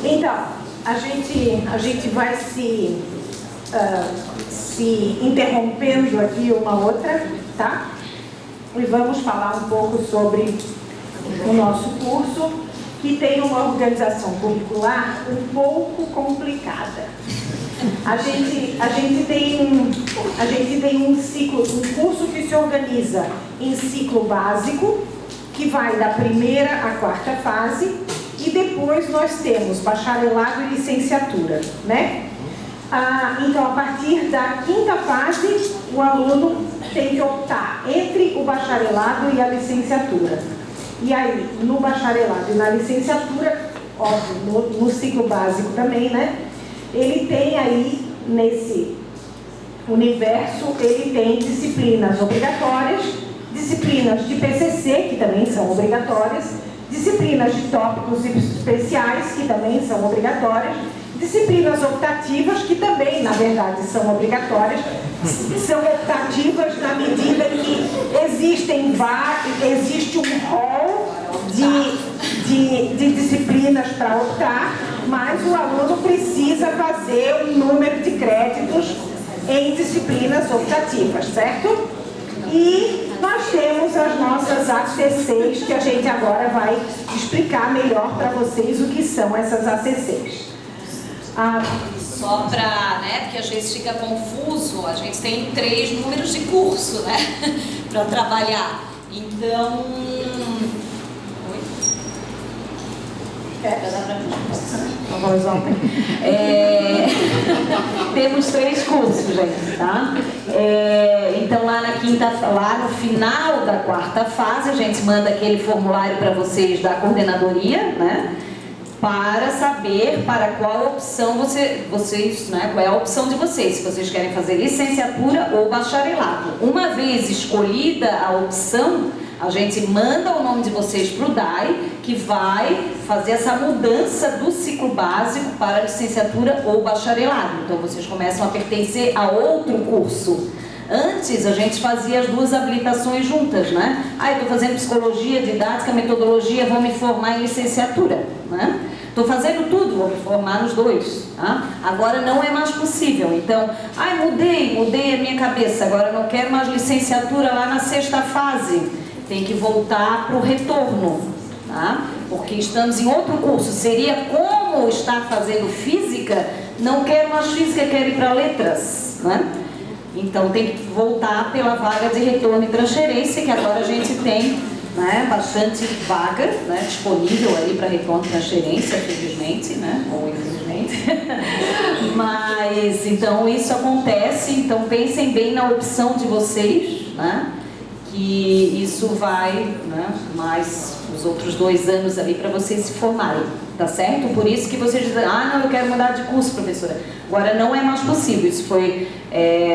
Então, a gente vai se interrompendo aqui uma outra, tá? E vamos falar um pouco sobre o nosso curso, que tem uma organização curricular um pouco complicada. A gente tem um curso que se organiza em ciclo básico, que vai da primeira à quarta fase, e depois nós temos bacharelado e licenciatura, né? Então, a partir da quinta fase, o aluno tem que optar entre o bacharelado e a licenciatura. E aí, no bacharelado e na licenciatura, óbvio, no ciclo básico também, né? Ele tem aí, nesse universo, ele tem disciplinas obrigatórias, disciplinas de PCC, que também são obrigatórias, disciplinas de tópicos especiais, que também são obrigatórias, disciplinas optativas, que também, na verdade, são obrigatórias. São optativas na medida que existe um rol de disciplinas para optar, mas o aluno precisa fazer um número de créditos em disciplinas optativas, certo? E nós temos as nossas ACCs, que a gente agora vai explicar melhor para vocês o que são essas ACCs. Só para, né, porque às vezes fica confuso, a gente tem 3 números de curso, né, para trabalhar. Então... Temos 3 cursos, gente, tá? Então lá no final da quarta fase, a gente manda aquele formulário para vocês da coordenadoria, né? Para saber para qual opção vocês, né? Qual é a opção de vocês, se vocês querem fazer licenciatura ou bacharelado. Uma vez escolhida a opção, a gente manda o nome de vocês para o DAI, que vai fazer essa mudança do ciclo básico para licenciatura ou bacharelado. Então vocês começam a pertencer a outro curso. Antes a gente fazia as 2 habilitações juntas, né? Eu estou fazendo psicologia, didática, metodologia, vou me formar em licenciatura, né? Estou fazendo tudo, vou me formar nos 2, tá? Agora não é mais possível. Então, mudei a minha cabeça, agora não quero mais licenciatura lá na 6ª fase. Tem que voltar para o retorno, tá? Porque estamos em outro curso. Seria como estar fazendo física, não quero mais física, quero ir para letras, né? Então tem que voltar pela vaga de retorno e transferência, que agora a gente tem, né, bastante vaga, né, disponível ali para retorno e transferência, felizmente, né, ou infelizmente. Mas então isso acontece, então pensem bem na opção de vocês, né? Que isso vai, né, mais os outros 2 anos ali para vocês se formarem, tá certo? Por isso que vocês dizem, não, eu quero mudar de curso, professora. Agora não é mais possível, isso foi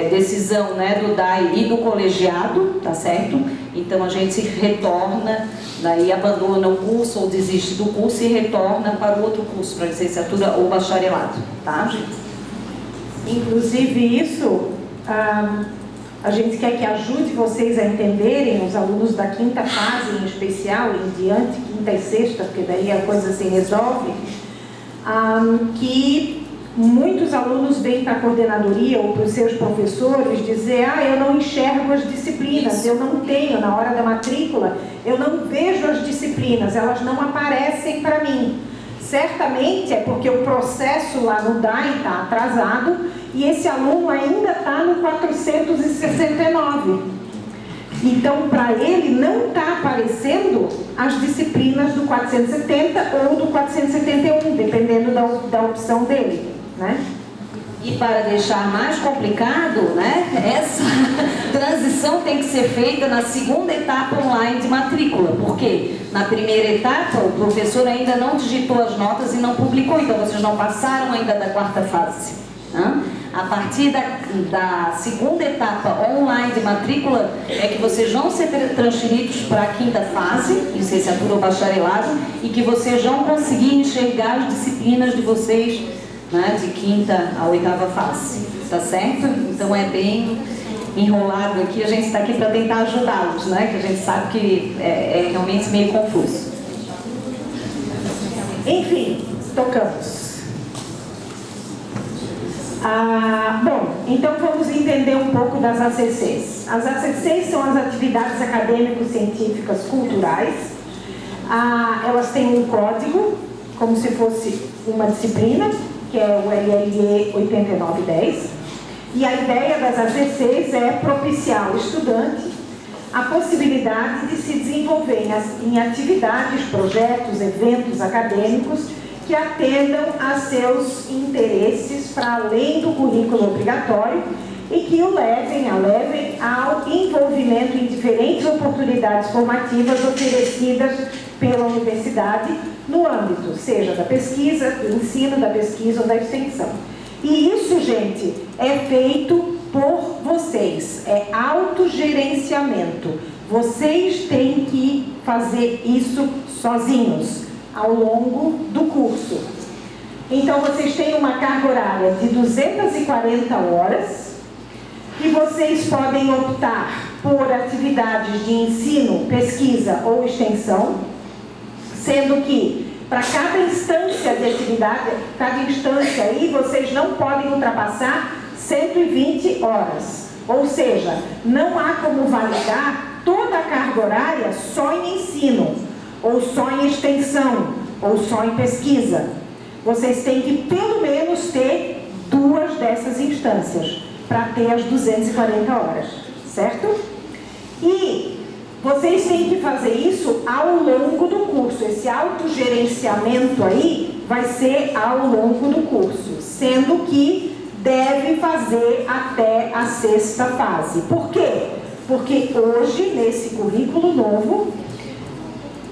decisão, né, do DAI e do colegiado, tá certo? Então a gente retorna, daí abandona o curso ou desiste do curso e retorna para o outro curso, para licenciatura ou bacharelado, tá, gente? Inclusive isso... A gente quer que ajude vocês a entenderem, os alunos da 5ª fase em especial, em diante, 5ª e 6ª, porque daí a coisa se resolve, que muitos alunos vêm para a coordenadoria ou para os seus professores dizer, eu não enxergo as disciplinas, eu não tenho, na hora da matrícula, eu não vejo as disciplinas, elas não aparecem para mim. Certamente é porque o processo lá no DAI está atrasado e esse aluno ainda está no 469. Então, para ele, não está aparecendo as disciplinas do 470 ou do 471, dependendo da opção dele, né? E para deixar mais complicado, né, essa transição tem que ser feita na 2ª etapa online de matrícula. Por quê? Na primeira etapa, o professor ainda não digitou as notas e não publicou, então vocês não passaram ainda da 4ª fase. Né? A partir da 2ª etapa online de matrícula é que vocês vão ser transferidos para a 5ª fase, licenciatura ou bacharelado, e que vocês vão conseguir enxergar as disciplinas de vocês, né, de 5ª a 8ª fase, tá certo? Então é bem enrolado aqui, a gente está aqui para tentar ajudá-los, né, que a gente sabe que é realmente meio confuso. Enfim, tocamos. Bom, então vamos entender um pouco das ACCs. As ACCs são as atividades acadêmico-científicas culturais. Elas têm um código, como se fosse uma disciplina, que é o LLE 8910. E a ideia das ACCs é propiciar ao estudante a possibilidade de se desenvolver em atividades, projetos, eventos acadêmicos que atendam a seus interesses para além do currículo obrigatório e que a levem ao envolvimento em diferentes oportunidades formativas oferecidas pela universidade no âmbito, seja da pesquisa, do ensino, da pesquisa ou da extensão. E isso, gente, é feito por vocês, é autogerenciamento. Vocês têm que fazer isso sozinhos ao longo do curso. Então, vocês têm uma carga horária de 240 horas e vocês podem optar por atividades de ensino, pesquisa ou extensão, sendo que para cada instância de atividade, cada instância aí, vocês não podem ultrapassar 120 horas. Ou seja, não há como validar toda a carga horária só em ensino, ou só em extensão, ou só em pesquisa. Vocês têm que pelo menos ter 2 dessas instâncias para ter as 240 horas, certo? E vocês têm que fazer isso ao longo do curso. Esse autogerenciamento aí vai ser ao longo do curso, sendo que deve fazer até a 6ª fase. Por quê? Porque hoje, nesse currículo novo,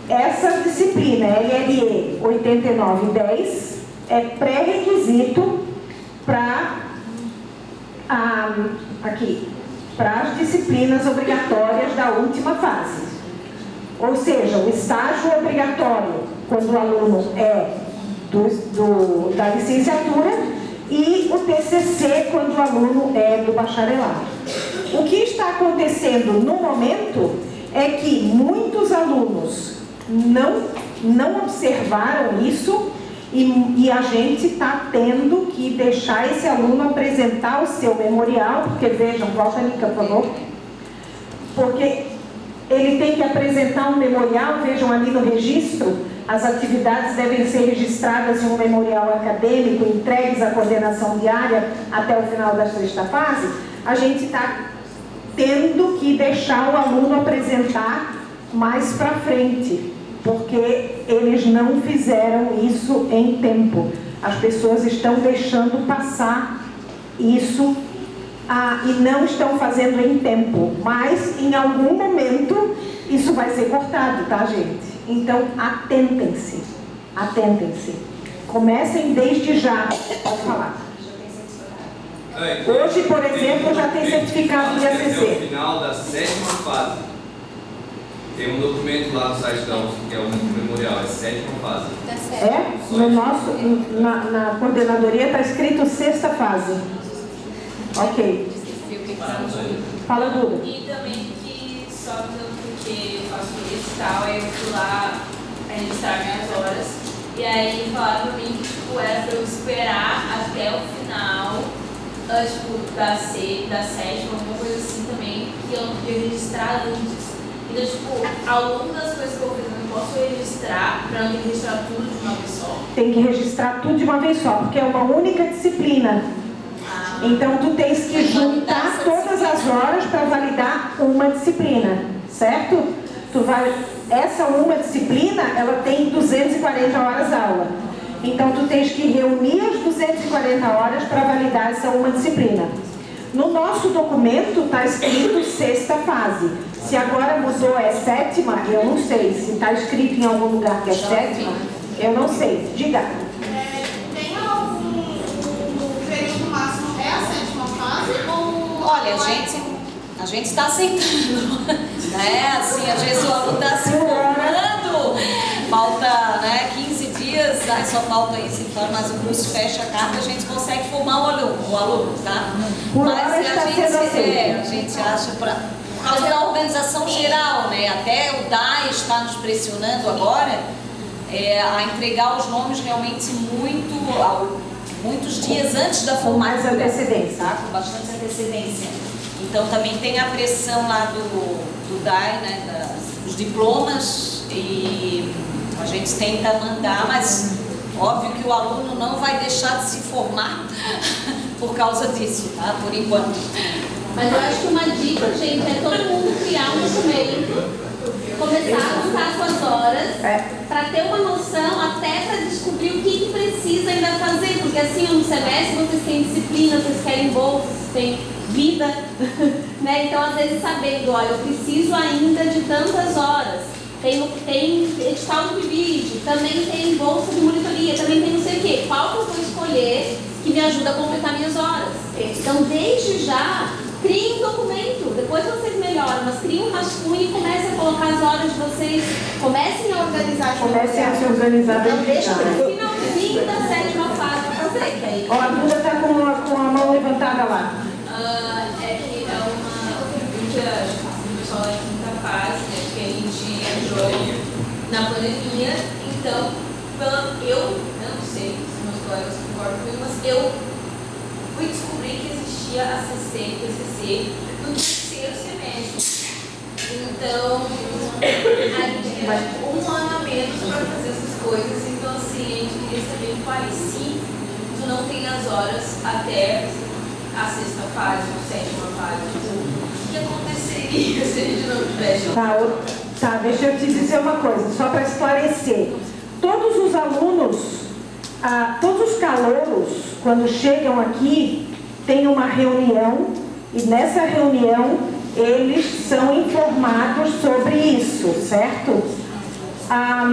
essa disciplina LLE 8910 é pré-requisito para as disciplinas obrigatórias da última fase. Ou seja, o estágio obrigatório, quando o aluno é da licenciatura, e o TCC, quando o aluno é do bacharelado. O que está acontecendo no momento é que muitos alunos não observaram isso e a gente está tendo que deixar esse aluno apresentar o seu memorial, porque vejam, volta ali, por favor, porque ele tem que apresentar um memorial, vejam ali no registro, as atividades devem ser registradas em um memorial acadêmico, entregues à coordenação diária até o final da 6ª fase. A gente está tendo que deixar o aluno apresentar mais para frente, porque eles não fizeram isso em tempo. As pessoas estão deixando passar isso e não estão fazendo em tempo, mas em algum momento isso vai ser cortado, tá, gente? Então, atentem-se, atentem-se. Comecem desde já. Pode falar. Hoje, por exemplo, já tem certificado de ACC. No final da 7ª fase, tem um documento lá no site da UFSC, que é o memorial, é 7ª fase. Na coordenadoria está escrito 6ª fase. Ok. Fala, Duda. E também que só porque faço isso e tal, aí eu fui lá registrar minhas horas. E aí falaram pra mim que tipo, era pra eu esperar até o final, tipo, da 7ª, alguma coisa assim também, que eu não podia registrar antes. Então, tipo, ao longo das coisas que eu fiz, eu não posso registrar pra não ter que registrar tudo de uma vez só. Tem que registrar tudo de uma vez só, porque é uma única disciplina. Então, tu tens que juntar todas as horas para validar uma disciplina, certo? Essa uma disciplina, ela tem 240 horas aula. Então, tu tens que reunir as 240 horas para validar essa uma disciplina. No nosso documento está escrito 6ª fase. Se agora mudou é 7ª, eu não sei. Se está escrito em algum lugar que é 7ª, eu não sei. Diga. Tem algum período máximo? É a 7ª fase? Ou Olha, a gente está aceitando, né? Assim, às vezes o aluno está se formando, falta 15 dias, aí só falta isso, então, mas o curso fecha a carta, a gente consegue formar o aluno, tá? Mas a gente acha, por causa da organização geral, né? Até o DAE está nos pressionando agora, a entregar os nomes realmente muitos dias antes da Com mais formatura. antecedência. Tá? Com bastante antecedência. Então também tem a pressão lá do DAI, né, dos diplomas, e a gente tenta mandar, mas óbvio que o aluno não vai deixar de se formar por causa disso, tá? Por enquanto. Mas eu acho que uma dica, gente, é todo mundo criar um documento, começar a contar suas horas, para ter uma noção, até para descobrir o que precisa ainda fazer, porque assim, no semestre vocês têm disciplina, vocês querem bolsa, vocês têm vida, né? Então, às vezes, sabendo, olha, eu preciso ainda de tantas horas, tem edital do PIBID, também tem bolsa de monitoria, também tem não sei o quê, qual que eu vou escolher que me ajuda a completar minhas horas? Então, desde já, criem um documento, depois vocês melhoram, mas criem um rascunho e comecem a colocar as horas de vocês, comecem a organizar. Comecem a se organizar. Não deixa para o finalzinho da 7ª fase para fazer, que aí... Ó, a Duda está com a mão levantada lá. É que é uma pergunta do pessoal da 5ª fase, né, que a gente entrou na pandemia, então, eu não sei se meus colegas concordam comigo, mas eu fui descobrir que existia a PCC no 3º semestre. Então, a gente tinha um ano a menos para fazer essas coisas, então assim, a gente queria saber quais se tu não tem as horas até a 6ª fase, ou 7ª fase, o que aconteceria se a gente não tivesse? Tá, deixa eu te dizer uma coisa, só para esclarecer. Todos os alunos, todos os calouros, quando chegam aqui, tem uma reunião e nessa reunião eles são informados sobre isso, certo? A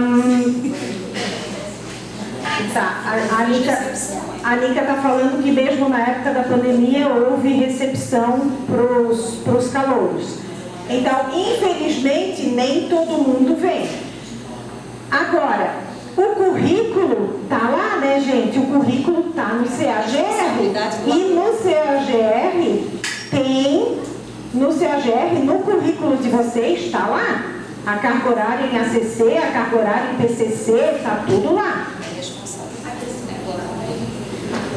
Nica está falando que mesmo na época da pandemia houve recepção para os calouros. Então, infelizmente, nem todo mundo vem. Agora, o currículo está lá, né, gente? O currículo está no CAGR. E no CAGR no currículo de vocês está lá. A carga horária em ACC, a carga horária em PCC, está tudo lá.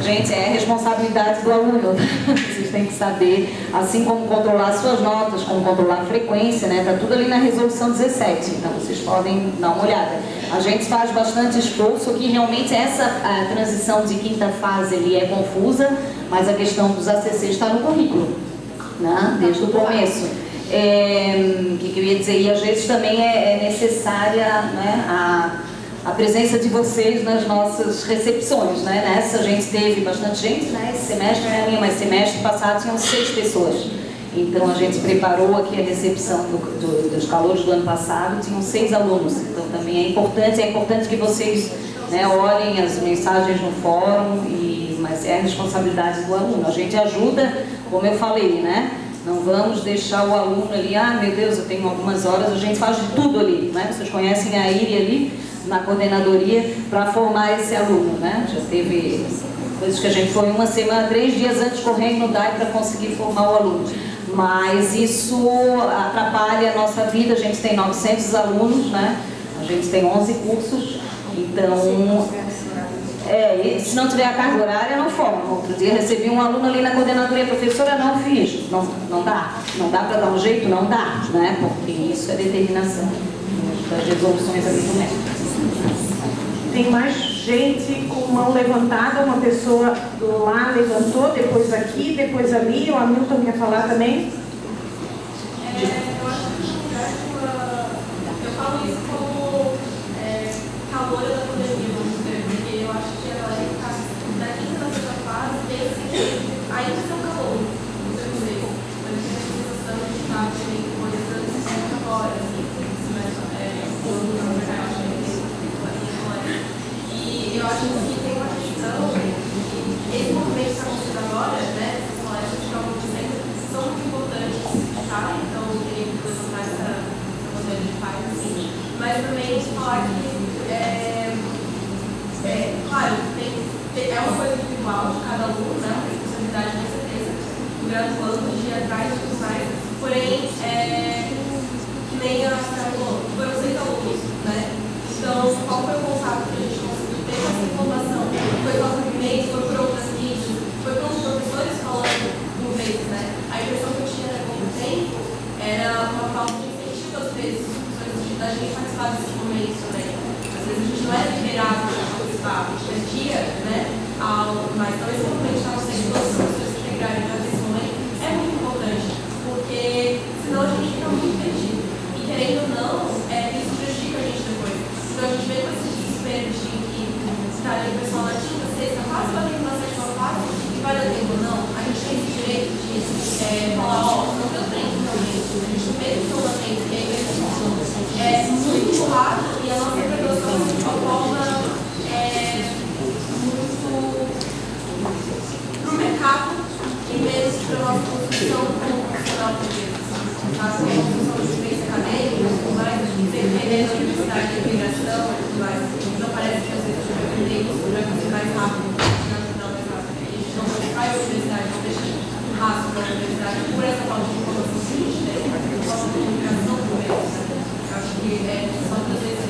Gente, é responsabilidade do aluno. Vocês têm que saber, assim como controlar suas notas, como controlar a frequência, né? Tá tudo ali na resolução 17, então vocês podem dar uma olhada. A gente faz bastante esforço aqui, realmente a transição de 5ª fase ali é confusa, mas a questão dos ACC está no currículo, né? Desde o começo. O que eu ia dizer? E às vezes também é necessária, né, a presença de vocês nas nossas recepções, né? Nessa a gente teve bastante gente, né? Esse semestre não é minha, mas semestre passado tinham 6 pessoas. Então a gente preparou aqui a recepção dos calouros do ano passado, tinham 6 alunos. Então também é importante que vocês, né, olhem as mensagens no fórum, mas é a responsabilidade do aluno. A gente ajuda, como eu falei, né? Não vamos deixar o aluno ali, meu Deus, eu tenho algumas horas, a gente faz de tudo ali, né? Vocês conhecem a Iri ali na coordenadoria para formar esse aluno, né? Já teve coisas que a gente foi uma semana, 3 dias antes correndo no DAI para conseguir formar o aluno. Mas isso atrapalha a nossa vida, a gente tem 900 alunos, né? A gente tem 11 cursos, então... se não tiver a carga horária, não forma. Outro dia recebi um aluno ali na coordenadoria, professora, não fiz. Não dá. Não dá para dar um jeito? Não dá, né? Porque isso é determinação das resoluções ali do método. Tem mais gente com mão levantada, uma pessoa lá levantou, depois aqui, depois ali. O Hamilton quer falar também? Eu acho que eu falo isso como calor da pandemia, vamos dizer, porque eu acho que a galera que está da 5ª da 6ª fase tem esse ainda tem um calor, não sei dizer, mas tem a sensação de estar tendo coisas agora, assim, e eu acho que tem uma questão que esse movimento que está acontecendo agora, né, esses colégios que estão acontecendo são muito importantes, tá? Então eu queria levantar essa bandeira de paz, assim, mas também falar que claro, é uma coisa individual de cada aluno, né? Uma responsabilidade com certeza do graduando de ir atrás e tudo mais, porém, que nem a Sara falou, foram 6 alunos, né? Então, qual foi o participar desses momentos também. Às vezes a gente não é liberado a participar do dia a dia, né? Mas talvez esse momento está sendo todas as pessoas se integrarem nesse momento é muito importante, porque senão a gente fica muito perdido. E querendo ou não, isso prejudica a gente depois. Então a gente vê com esse desespero de que está ali o pessoal na quinta, sexta, quase batendo na sétima fase, e vai dar tempo ou não. A gente tem esse direito de falar, não deu tempo realmente. A gente não vê que não deu tempo, porque aí é muito rápido e a nossa graduação de uma forma muito para o mercado em vez para a nossa construção como profissional de vida. A construção de experiência acadêmica, tudo mais, dependendo da universidade de integração, tudo mais. Então parece que às vezes a gente vai aprender isso mais rápido. Não, a gente não faz a universidade, não deixa rastro da universidade por essa falta de informação que a gente tem, falta de comunicação com eles. Eu acho que só trazer esse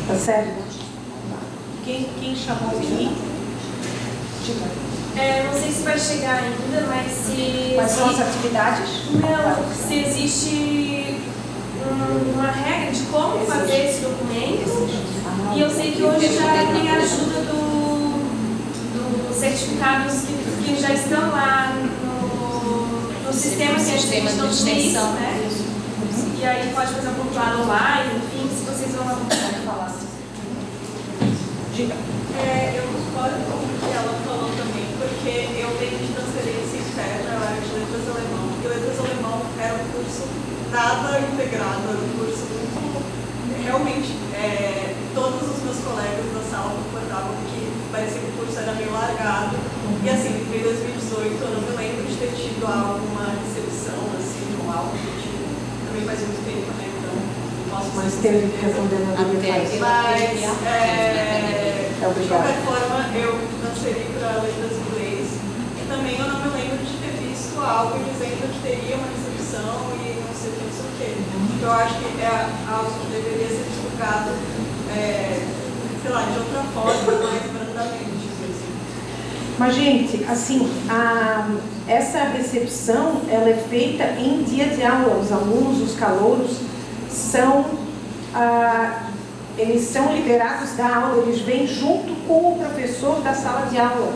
Tá sério? Quem chamou aqui? Não sei se vai chegar ainda, mas se... Quais são as atividades? Não, se existe uma regra de como fazer esse documento. E eu sei que hoje já tem a ajuda dos certificados que já estão lá no sistema que a gente de extensão, né? E aí pode fazer um compilado online, enfim, se vocês vão à vontade de falar. Diga. Eu concordo com o que ela falou também, porque eu venho de transferência externa, eu era de letras alemão, e letras alemão era um curso nada integrado, era um curso muito, realmente, todos os meus colegas da sala concordavam que parecia que o curso era meio largado, e assim, em 2018 eu não me lembro de ter tido alguma recepção, assim, ou algo do tipo, também faz muito tempo, né, então não posso Mas teve que responder na de qualquer forma, eu transferi para letras em inglês e também eu não me lembro de ter visto algo dizendo que teria uma recepção e não sei o que, não sei o que. Então, eu acho que é algo que deveria ser divulgado, sei lá, de outra forma, mais brandamente. Assim. Mas, gente, assim, essa recepção, ela é feita em dia de aula. Os alunos, os calouros, eles são liberados da aula, eles vêm junto com o professor da sala de aula.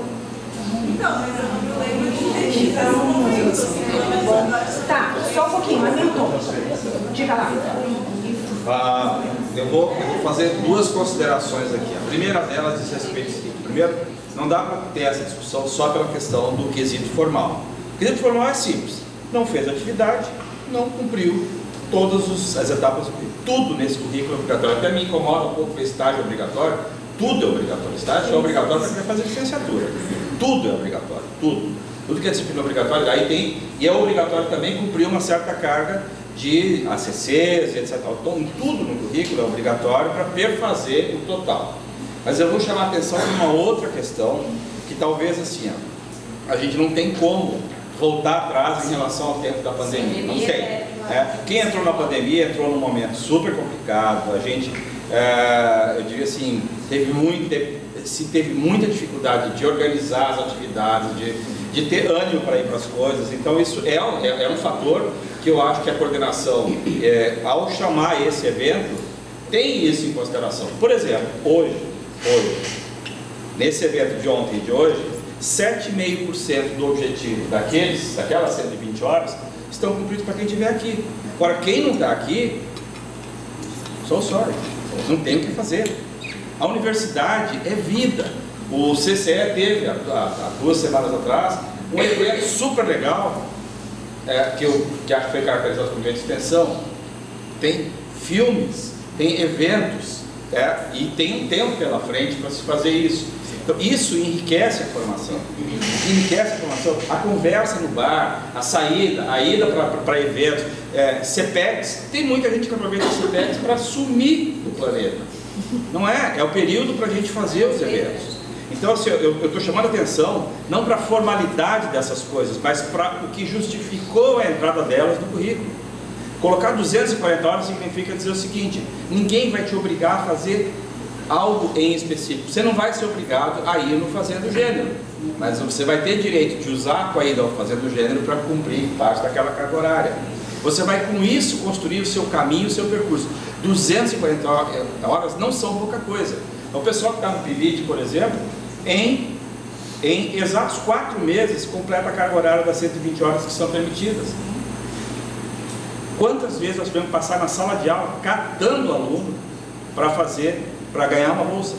Então, mas eu não me lembro de ter tido esse momento, assim, pelo menos. Tá, só um pouquinho, Hamilton. Diga lá. Eu vou fazer duas considerações aqui. A primeira delas diz respeito ao seguinte. Primeiro, não dá para ter essa discussão só pela questão do quesito formal. O quesito formal é simples. Não fez atividade, não cumpriu todas as etapas, tudo nesse currículo é obrigatório. Até me incomoda um pouco ver estágio obrigatório. Tudo é obrigatório. Estágio é obrigatório para quem vai fazer licenciatura. Tudo é obrigatório, tudo que é disciplina obrigatória, aí tem, e é obrigatório também cumprir uma certa carga de ACCs, etc. Então, tudo no currículo é obrigatório para perfazer o total. Mas eu vou chamar a atenção para uma outra questão, que talvez assim, a gente não tem como voltar atrás em relação ao tempo da pandemia, não tem. Quem entrou na pandemia entrou num momento super complicado, a gente, eu diria assim, teve muita dificuldade de organizar as atividades, de ter ânimo para ir para as coisas. Então isso é um fator que eu acho que a coordenação, ao chamar esse evento, tem isso em consideração. Por exemplo, hoje, nesse evento de ontem e de hoje, 7,5% do objetivo daquelas 120 horas estão cumpridos para quem estiver aqui. Agora, quem não está aqui, sou sorry, não tem o que fazer. A universidade é vida. O CCE teve, há 2 semanas atrás, um evento super legal, que acho que foi caracterizado como evento de extensão. Tem filmes, tem eventos, e tem um tempo pela frente para se fazer isso. Então, isso enriquece a formação. A conversa no bar, a ida para eventos, CPECs. Tem muita gente que aproveita os CPECs para sumir do planeta. Não é? É o período para a gente fazer os eventos. Então, assim, eu estou chamando a atenção, não para a formalidade dessas coisas, mas para o que justificou a entrada delas no currículo. Colocar 240 horas significa dizer o seguinte: ninguém vai te obrigar a fazer algo em específico. Você não vai ser obrigado a ir no Fazendo Gênero, mas você vai ter direito de usar a ida ao Fazendo Gênero para cumprir parte daquela carga horária. Você vai com isso construir o seu caminho, o seu percurso. 240 horas não são pouca coisa. O pessoal que está no PIBID, por exemplo, em exatos 4 meses completa a carga horária das 120 horas que são permitidas. Quantas vezes nós tivemos que passar na sala de aula catando o aluno para ganhar uma bolsa?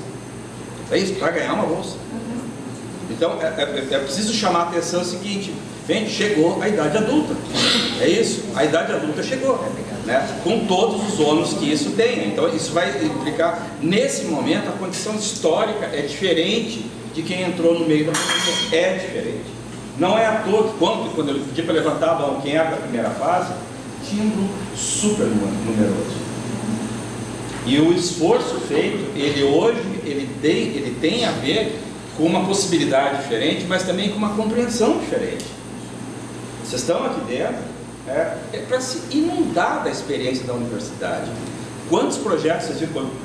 É isso, para ganhar uma bolsa. Então é preciso chamar a atenção o seguinte: gente, chegou a idade adulta. É isso, a idade adulta chegou, né? Com todos os ônus que isso tem. Então isso vai implicar, nesse momento, a condição histórica é diferente de quem entrou no meio da pandemia. É diferente. Não é à toa que quando eu pedi para levantar a mão quem era da primeira fase, tinha um grupo super numeroso. E o esforço feito, ele tem a ver com uma possibilidade diferente, mas também com uma compreensão diferente. Vocês estão aqui dentro, é para se inundar da experiência da universidade. Quantos projetos,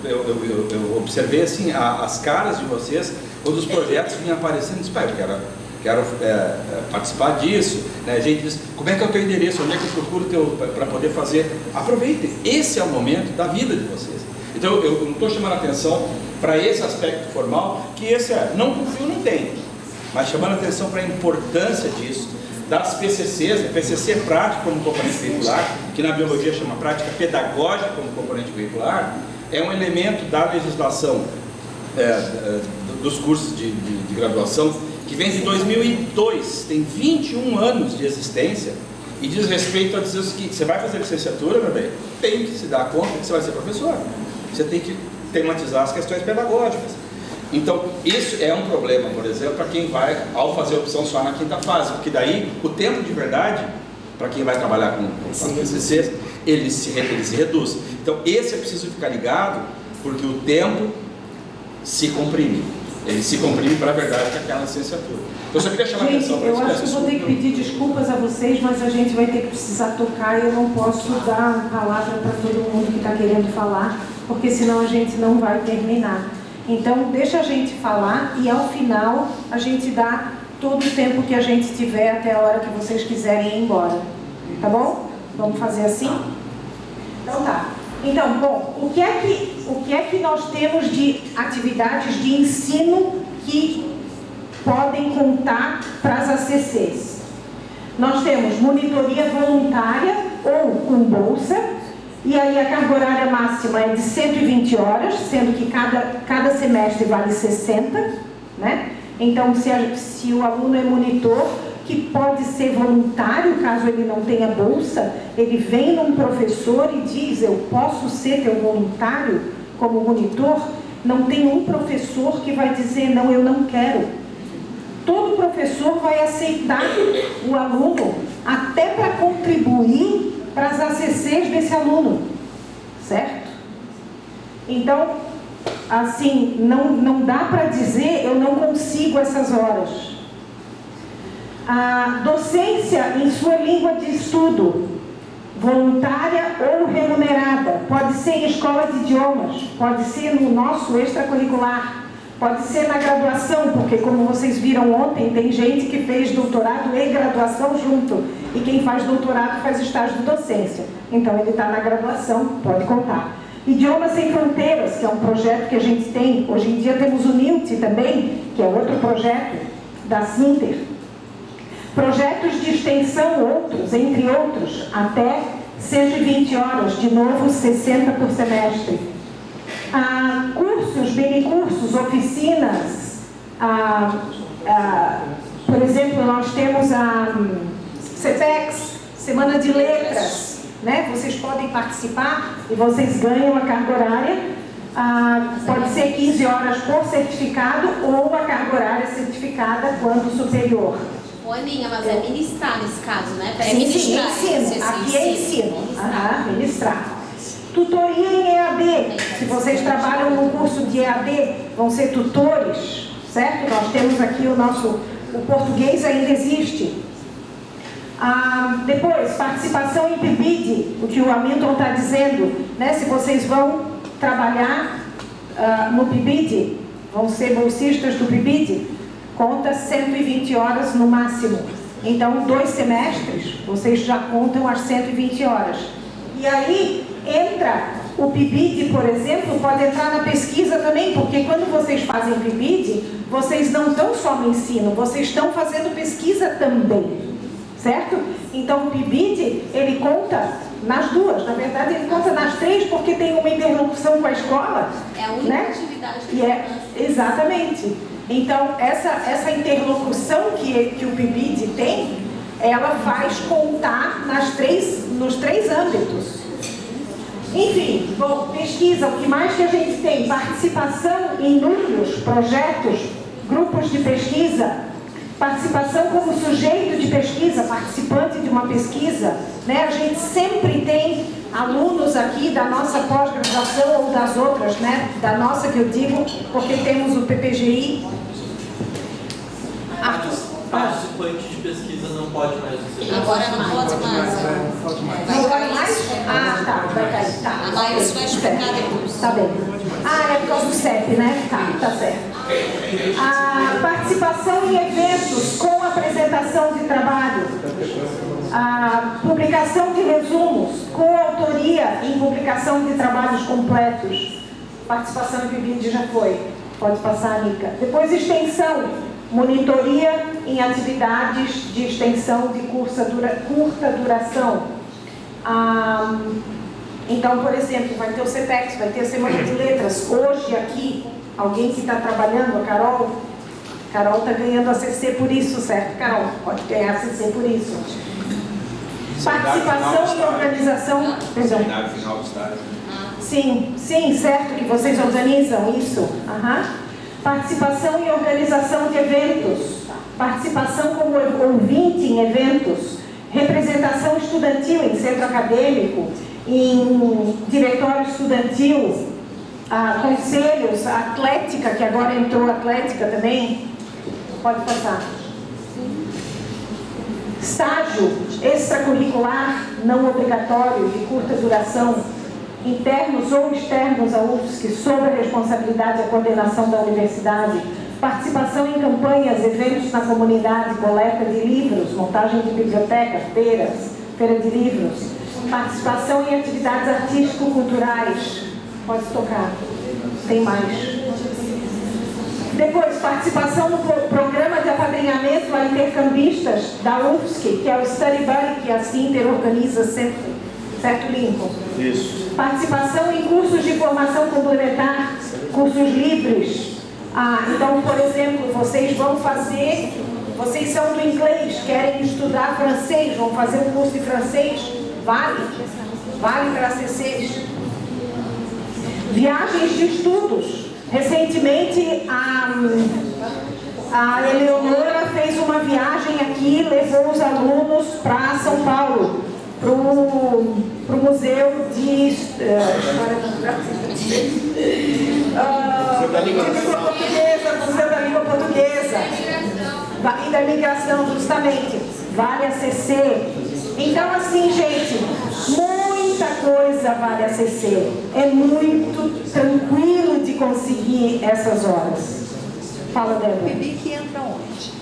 eu observei assim, as caras de vocês, quando os projetos vinham aparecendo, eu disse, pai, eu quero participar disso, né? A gente diz, como é que é o teu endereço, onde é que eu procuro para poder fazer? Aproveitem, esse é o momento da vida de vocês. Então eu não estou chamando a atenção para esse aspecto formal, que esse não confio, não tem, mas chamando a atenção para a importância disso, das PCCs, PCC prático como componente vehicular, que na biologia chama prática pedagógica como componente vehicular, é um elemento da legislação dos cursos de graduação, que vem de 2002, tem 21 anos de existência, e diz respeito a dizer o seguinte: você vai fazer licenciatura, meu bem, tem que se dar conta que você vai ser professor, você tem que tematizar as questões pedagógicas. Então, isso é um problema, por exemplo, para quem vai, ao fazer opção só na 5ª fase, porque daí o tempo de verdade, para quem vai trabalhar com as PCCs, ele se reduz. Então, esse é preciso ficar ligado, porque o tempo se comprime. Ele se comprime para a verdade que é aquela licenciatura. Eu só queria chamar a atenção para isso. Eu acho que vou ter que pedir desculpas a vocês, mas a gente vai ter que precisar tocar e eu não posso dar a palavra para todo mundo que está querendo falar, porque senão a gente não vai terminar. Então, deixa a gente falar e ao final a gente dá todo o tempo que a gente tiver até a hora que vocês quiserem ir embora. Tá bom? Vamos fazer assim? Então tá. Então, bom, o que é que nós temos de atividades de ensino que podem contar para as ACCs? Nós temos monitoria voluntária ou com bolsa, e aí a carga horária máxima é de 120 horas, sendo que cada semestre vale 60, né? Então, se o aluno é monitor, que pode ser voluntário, caso ele não tenha bolsa, ele vem num professor e diz, eu posso ser teu voluntário como monitor? Não tem um professor que vai dizer, não, eu não quero. Todo professor vai aceitar o aluno até para contribuir para as ACCs desse aluno, certo? Então, assim, não dá para dizer, eu não consigo essas horas. A docência em sua língua de estudo, voluntária ou remunerada, pode ser em escola de idiomas, pode ser no nosso extracurricular, pode ser na graduação, porque como vocês viram ontem, tem gente que fez doutorado e graduação junto, e quem faz doutorado faz estágio de docência, então ele está na graduação, pode contar. Idiomas Sem Fronteiras, que é um projeto que a gente tem, hoje em dia temos o NILT também, que é outro projeto da Sinter. Projetos de extensão, outros, entre outros, até 120 horas, de novo 60 por semestre. Cursos, minicursos, oficinas, por exemplo, nós temos a CPEX, Semana de Letras, né? Vocês podem participar e vocês ganham a carga horária, pode ser 15 horas por certificado ou a carga horária certificada quando superior. Ô, Aninha, mas é ministrar nesse caso, né? Sim, ensino. Aqui é ensino. Ministrar. Tutoria em EAD. Se vocês trabalham no curso de EAD, vão ser tutores, certo? Nós temos aqui o português ainda existe. Depois, participação em PIBID, o que o Hamilton está dizendo, né? Se vocês vão trabalhar no PIBID, vão ser bolsistas do PIBID, conta 120 horas no máximo. Então, 2 semestres, vocês já contam as 120 horas. E aí, entra o PIBID, por exemplo, pode entrar na pesquisa também, porque quando vocês fazem PIBID, vocês não estão só no ensino, vocês estão fazendo pesquisa também, certo? Então, o PIBID, ele conta nas 2, na verdade, ele conta nas 3, porque tem uma interlocução com a escola. É a única atividade que exatamente. Então, essa interlocução que o PIBID tem, ela faz contar nos 3 âmbitos. Enfim, bom, pesquisa, o que mais que a gente tem? Participação em núcleos, projetos, grupos de pesquisa, participação como sujeito de pesquisa, participante de uma pesquisa, né? A gente sempre tem alunos aqui da nossa pós-graduação ou das outras, né? Da nossa que eu digo, porque temos o PPGI. Participante de pesquisa não pode mais ser. Agora não pode mais. Não pode mais? Ah, tá, vai cair. Tá. A Laís vai explicar depois. Tá bem. Ah, é por causa do CEP, né? Tá certo. A participação em eventos com apresentação de trabalho. A publicação de resumos, coautoria em publicação de trabalhos completos. Participação em PIBID já foi. Pode passar, Nica. Depois, extensão. Monitoria em atividades de extensão de curta duração. Então, por exemplo, vai ter o CETEX, vai ter a Semana de Letras. Hoje aqui, alguém que está trabalhando, a Carol está ganhando a CC por isso, certo, Carol? Pode ganhar a CC por isso. Participação em organização... Seminário final do estágio. Sim, certo, que vocês organizam isso. Participação em organização de eventos, participação como ouvinte em eventos, representação estudantil em centro acadêmico, em diretório estudantil, conselhos, atlética, que agora entrou atlética também, pode passar. Estágio extracurricular não obrigatório de curta duração, internos ou externos à UFSC, sob a responsabilidade e a coordenação da universidade, participação em campanhas, eventos na comunidade, coleta de livros, montagem de bibliotecas, feira de livros, participação em atividades artístico-culturais, pode tocar, tem mais. Depois, participação no programa de apadrinhamento a intercambistas da UFSC, que é o Study Buddy, que assim interorganiza sempre. Certo, Lincoln? Isso. Participação em cursos de formação complementar, cursos livres. Então, por exemplo, vocês são do inglês, querem estudar francês, vão fazer um curso de francês, vale para a CCs. Viagens de estudos. Recentemente, a Eleonora fez uma viagem aqui, levou os alunos para São Paulo, para o Museu de História do Brasil. Museu da Língua Portuguesa. E da Imigração, justamente. Vale a CC. Então, assim, gente, muita coisa vale a CC. É muito tranquilo de conseguir essas horas. Fala, Débora. O PIBIC entra onde?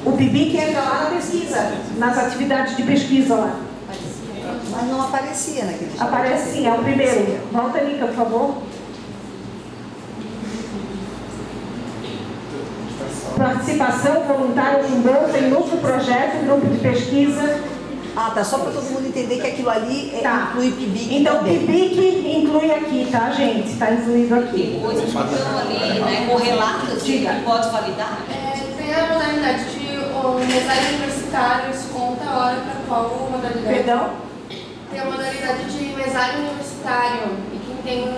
O PIBIC entra lá na pesquisa, nas atividades de pesquisa lá. Mas não aparecia naquele dia. Aparece sim, é o primeiro. Volta, Nica, por favor. Participação voluntária com bolsa em outro projeto, grupo de pesquisa. Tá, só para todo mundo entender que aquilo ali inclui PIBIC então, também. Então, PIBIC inclui aqui, tá, gente? Está incluído aqui. Coisas que estão ali, né, correlatas, que pode validar. Tem a modalidade de mesário universitário, isso conta a hora para qual modalidade? Perdão? Tem a modalidade de mesário universitário, e quem tem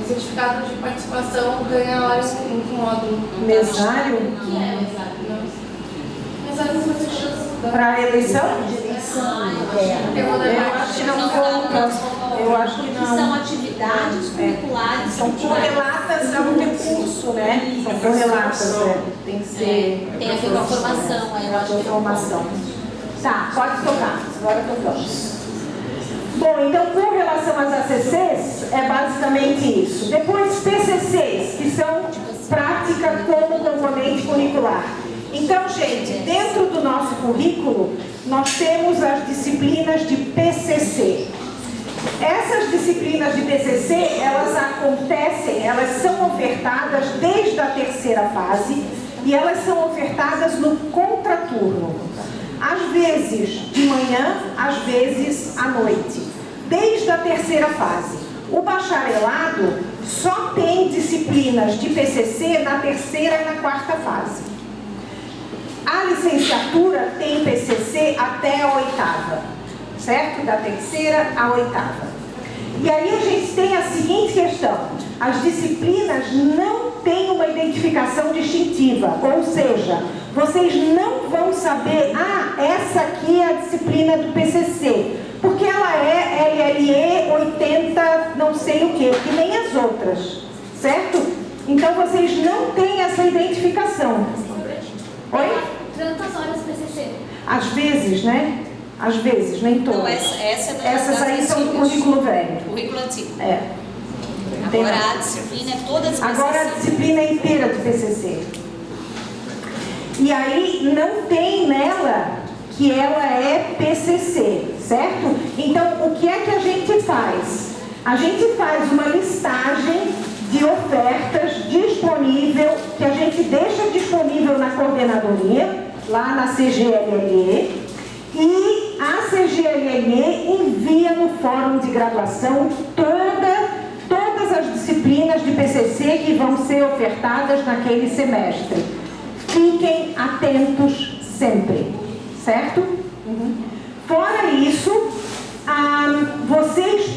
certificado de participação ganha hora em módulo. Mesário? O que é mesário? Mesário universitário. Para a eleição? Eu acho que não conta. Eu acho que não. São atividades curriculares. São correlatas ao teu curso, né? São correlatas, tem que ser. Tem a ver com a formação, aí eu acho que formação. Tá, pode tocar. Agora tocamos. Bom, então, com relação às ACCs, é basicamente isso. Depois, PCCs, que são prática como componente curricular. Então, gente, dentro do nosso currículo, nós temos as disciplinas de PCC. Essas disciplinas de PCC, elas acontecem, elas são ofertadas desde a terceira fase e elas são ofertadas no contraturno. Às vezes de manhã, às vezes à noite. Desde a terceira fase. O bacharelado só tem disciplinas de PCC na terceira e na quarta fase. A licenciatura tem PCC até a oitava, certo? Da terceira à oitava. E aí a gente tem a seguinte questão: as disciplinas não têm uma identificação distintiva, ou seja, vocês não vão saber, essa aqui é a disciplina do PCC, porque ela é LLE 80 não sei o que nem as outras, certo? Então vocês não têm essa identificação. Oi? Quantas horas PCC? Às vezes, né? Às vezes, nem todas. Não, essas aí são do currículo velho. Currículo antigo. É. Agora a disciplina é toda de PCC. Agora a disciplina é inteira de PCC. E aí não tem nela que ela é PCC, certo? Então, o que é que a gente faz? A gente faz uma listagem de ofertas disponível, que a gente deixa disponível na coordenadoria, lá na CGLLE, e a CGLLE envia no fórum de graduação todas as disciplinas de PCC que vão ser ofertadas naquele semestre. Fiquem atentos sempre, certo? Fora isso, vocês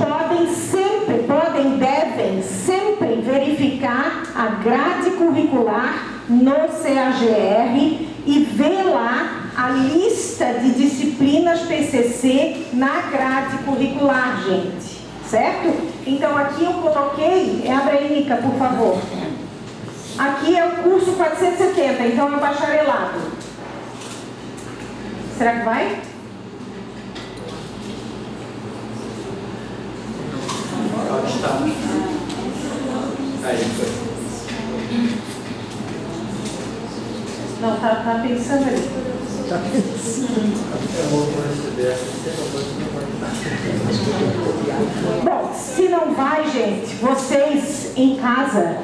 devem sempre verificar a grade curricular no CAGR e ver lá a lista de disciplinas PCC na grade curricular, gente, certo? Então aqui eu coloquei, abre aí, Nica, por favor. Aqui é o curso 470, então é o bacharelado. Será que vai? Não, tá pensando ali. Tá pensando. Bom, se não vai, gente, vocês em casa.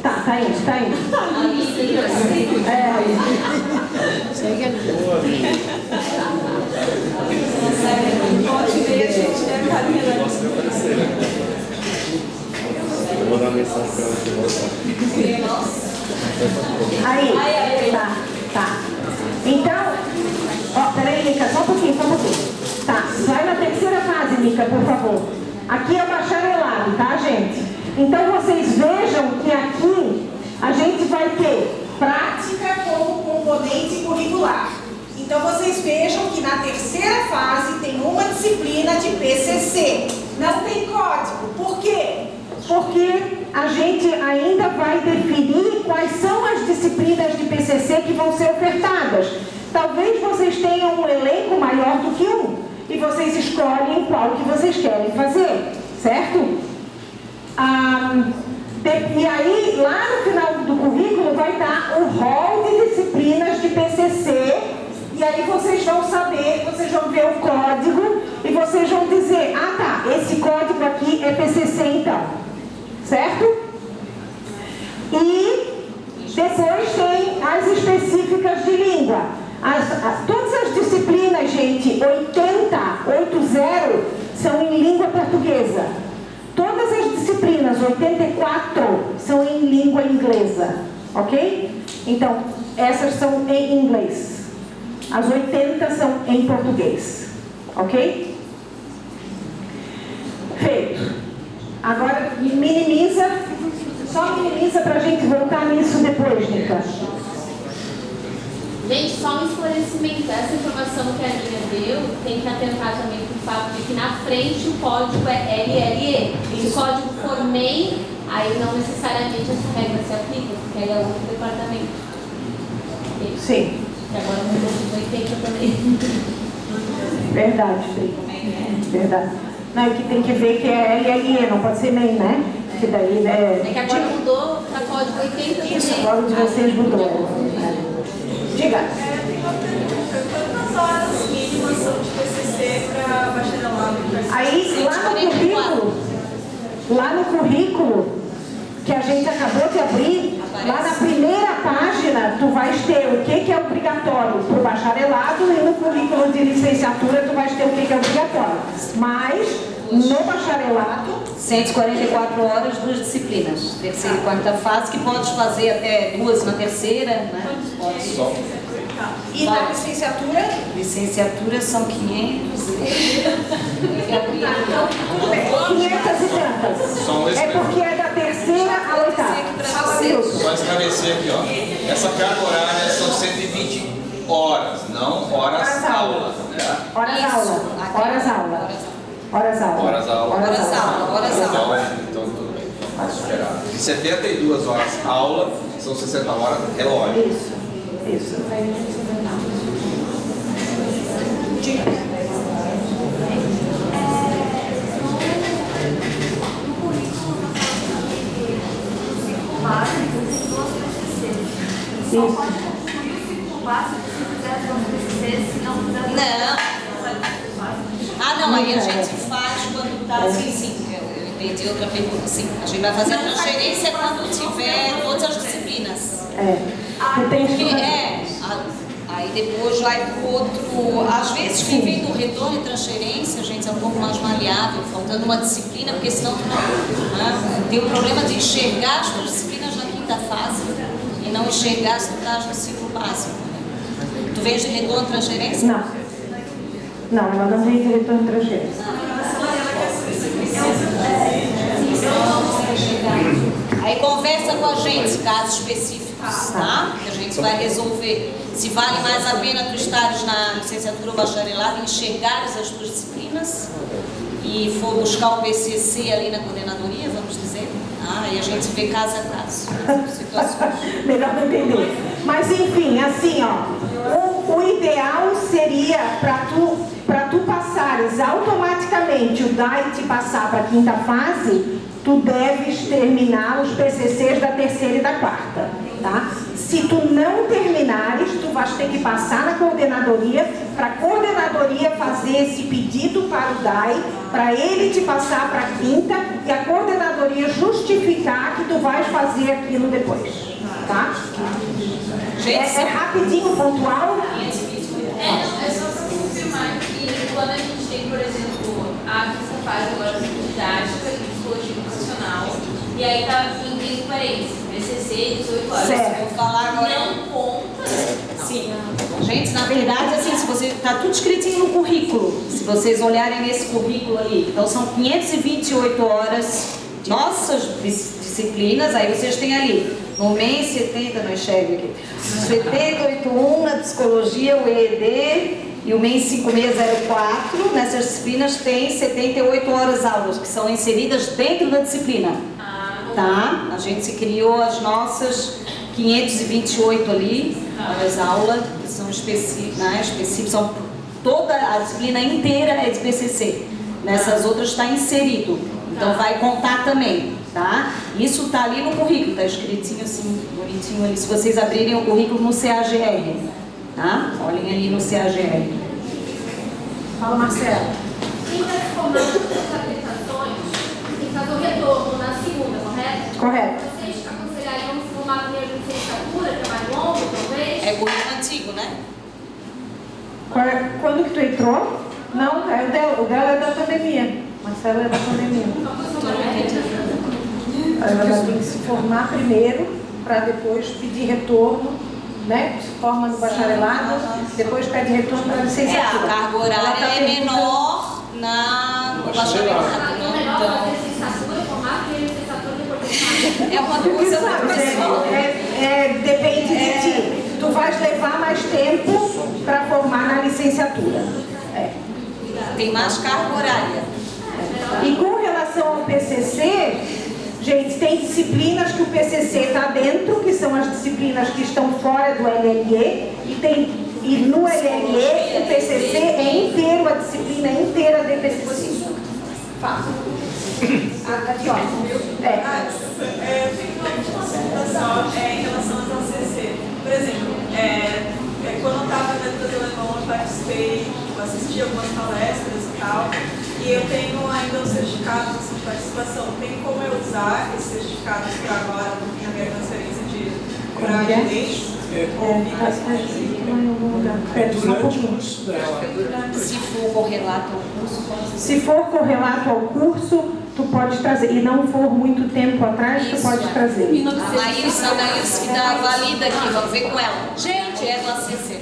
Tá indo. Eu vou dar uma mensagem para ela que voltar. Aí, tá. Então, peraí, Mica, só um pouquinho. Tá, vai na terceira fase, Mica, por favor. Aqui é o bacharelado, tá, gente? Então, vocês vejam que aqui a gente vai ter prática como componente curricular. Então, vocês vejam que na terceira fase tem uma disciplina de PCC. Não tem código. Por quê? Porque a gente ainda vai definir quais são as disciplinas de PCC que vão ser ofertadas. Talvez vocês tenham um elenco maior do que um e vocês escolhem qual que vocês querem fazer, certo? E aí, lá no final do currículo vai estar o rol de disciplinas de PCC e aí vocês vão saber, vocês vão ver o código e vocês vão dizer, tá, esse código aqui é PCC então. Certo? E depois tem as específicas de língua. Todas as disciplinas, gente, 80 são em língua portuguesa. Todas as disciplinas, 84, são em língua inglesa. Ok? Então, essas são em inglês. As 80 são em português. Ok? Feito. Agora só minimiza pra gente voltar nisso depois, Nica. Gente, só um esclarecimento. Essa informação que a Aninha deu, tem que atentar também para o fato de que na frente o código é LLE. Se o código for MEI, aí não necessariamente essa regra se aplica, porque aí é outro departamento. Okay? Sim. E agora mudou de 80 também. Verdade, Verdade. Não, é que tem que ver que é LLE, não pode ser MEI, né? que daí, né? É que agora mudou para código 80. Isso, o código de vocês mudou. Diga. Tem uma pergunta. Quantas horas mínimas são de TCC para bacharelado? Aí, lá no currículo que a gente acabou de abrir, lá na primeira página, tu vais ter o que é obrigatório para o bacharelado e no currículo de licenciatura tu vais ter o que é obrigatório. Mas, no bacharelado... 144 horas, 2 disciplinas. Terceira e quarta fase, que pode fazer até 2 na terceira, né? Pode. Só. E na licenciatura? Licenciatura são 500. 500 e tantas. Só um É porque é da terceira à oitava. Só esclarecer aqui, ó. Essa carga horária são 120 horas, não horas aula. Né? Horas aula. Horas aula. Horas aula. Horas aula. Horas aula. Horas aula. Então tudo bem. Pode superar. De 72 horas aula, são 60 horas relógio. Isso. Não, aí a gente faz quando tá assim, sim. Eu entendi outra pergunta, sim. A gente vai fazer a transferência quando tiver todas as disciplinas. Aí depois vai para o outro. Às vezes, quem vem do retorno e transferência, gente, é um pouco mais maleável, faltando uma disciplina, porque senão tu não. Tem o problema de enxergar as tuas disciplinas na quinta fase e não enxergar se tu estás no ciclo básico. Tu vens de retorno e transferência? Não, ela não vem de retorno e transferência. Aí conversa com a gente, casos específicos, tá? Que a gente vai resolver. Se vale mais a pena tu estares na licenciatura ou bacharelado e enxergares as tuas disciplinas e for buscar o PCC ali na coordenadoria, vamos dizer. E a gente vê caso a caso. Melhor não entender. Mas enfim, assim, ó, o ideal seria para tu passares automaticamente o DAI te passar para a quinta fase, tu deves terminar os PCCs da terceira e da quarta, tá? Se tu não terminares, tu vais ter que passar na coordenadoria, para a coordenadoria fazer esse pedido para o DAI, para ele te passar para a quinta e a coordenadoria justificar que tu vais fazer aquilo depois, tá? É rapidinho, pontual? É só para confirmar que quando a gente tem, por exemplo, a quinta fase agora de didática e psicologia profissional, e aí tá em parênteses, PCC, 18 horas. Certo. Vou falar agora. Não conta. Sim. Gente, na verdade, assim, se você tá tudo escritinho no currículo. Se vocês olharem nesse currículo ali, então são 528 horas nossas disciplinas, aí vocês têm ali no MEN 70, não enxergo aqui, 7081 na psicologia, o EED e o MEN 5604, nessas disciplinas tem 78 horas aulas que são inseridas dentro da disciplina, tá? A gente se criou as nossas 528 ali, horas aula, que são específicas, né? São toda a disciplina inteira é de PCC, nessas outras está inserido, então vai contar também, tá? Isso está ali no currículo, está escritinho assim, bonitinho ali, se vocês abrirem o currículo no CAGR, tá? Olhem ali no CAGR. Fala, Marcelo. Quem vai se formar nas habilitações tem que fazer o retorno na segunda, correto? Correto. Vocês aconselhariam se formar primeiro de licenciatura, que é mais longo, talvez? É currículo antigo, né? Quando que tu entrou? Não, o dela é da pandemia. Marcelo é da pandemia. Ela tem que se formar primeiro para depois pedir retorno, né? Se forma no bacharelado, depois pede retorno para a licenciatura. A carga horária é menor no bacharelado. É melhor fazer licenciatura, formar primeiro licenciatura depois. É uma coisa da pessoa. Depende de ti. Tu vais levar mais tempo para formar na licenciatura. Tem mais carga horária. E com relação ao PCC, gente, tem disciplinas que o PCC está dentro, que são as disciplinas que estão fora do LLE, e no LLE o PCC é inteiro, a disciplina é inteira de PCC. Fácil. Aqui, ó. participação, tem como eu usar esses certificados para agora na minha transferência para agente? Se for correlato ao curso, pode ser. Se for correlato ao curso, tu pode trazer. E não for muito tempo atrás, tu pode trazer. A Laís que dá valida aqui, vamos ver com ela. Gente, é do ACC.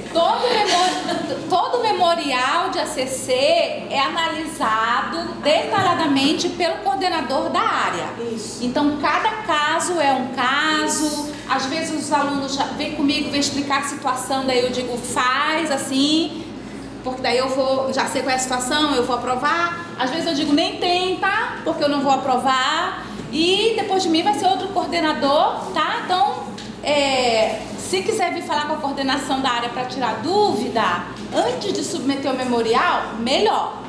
Todo memorial de ACC é analisado detalhadamente pelo coordenador da área. Isso. Então, cada caso é um caso. Às vezes os alunos vêm comigo, vêm explicar a situação, daí eu digo, faz assim, porque daí eu já sei qual é a situação, eu vou aprovar. Às vezes eu digo, nem tenta, porque eu não vou aprovar. E depois de mim vai ser outro coordenador, tá? Então, se quiser vir falar com a coordenação da área para tirar dúvida, antes de submeter o memorial, melhor.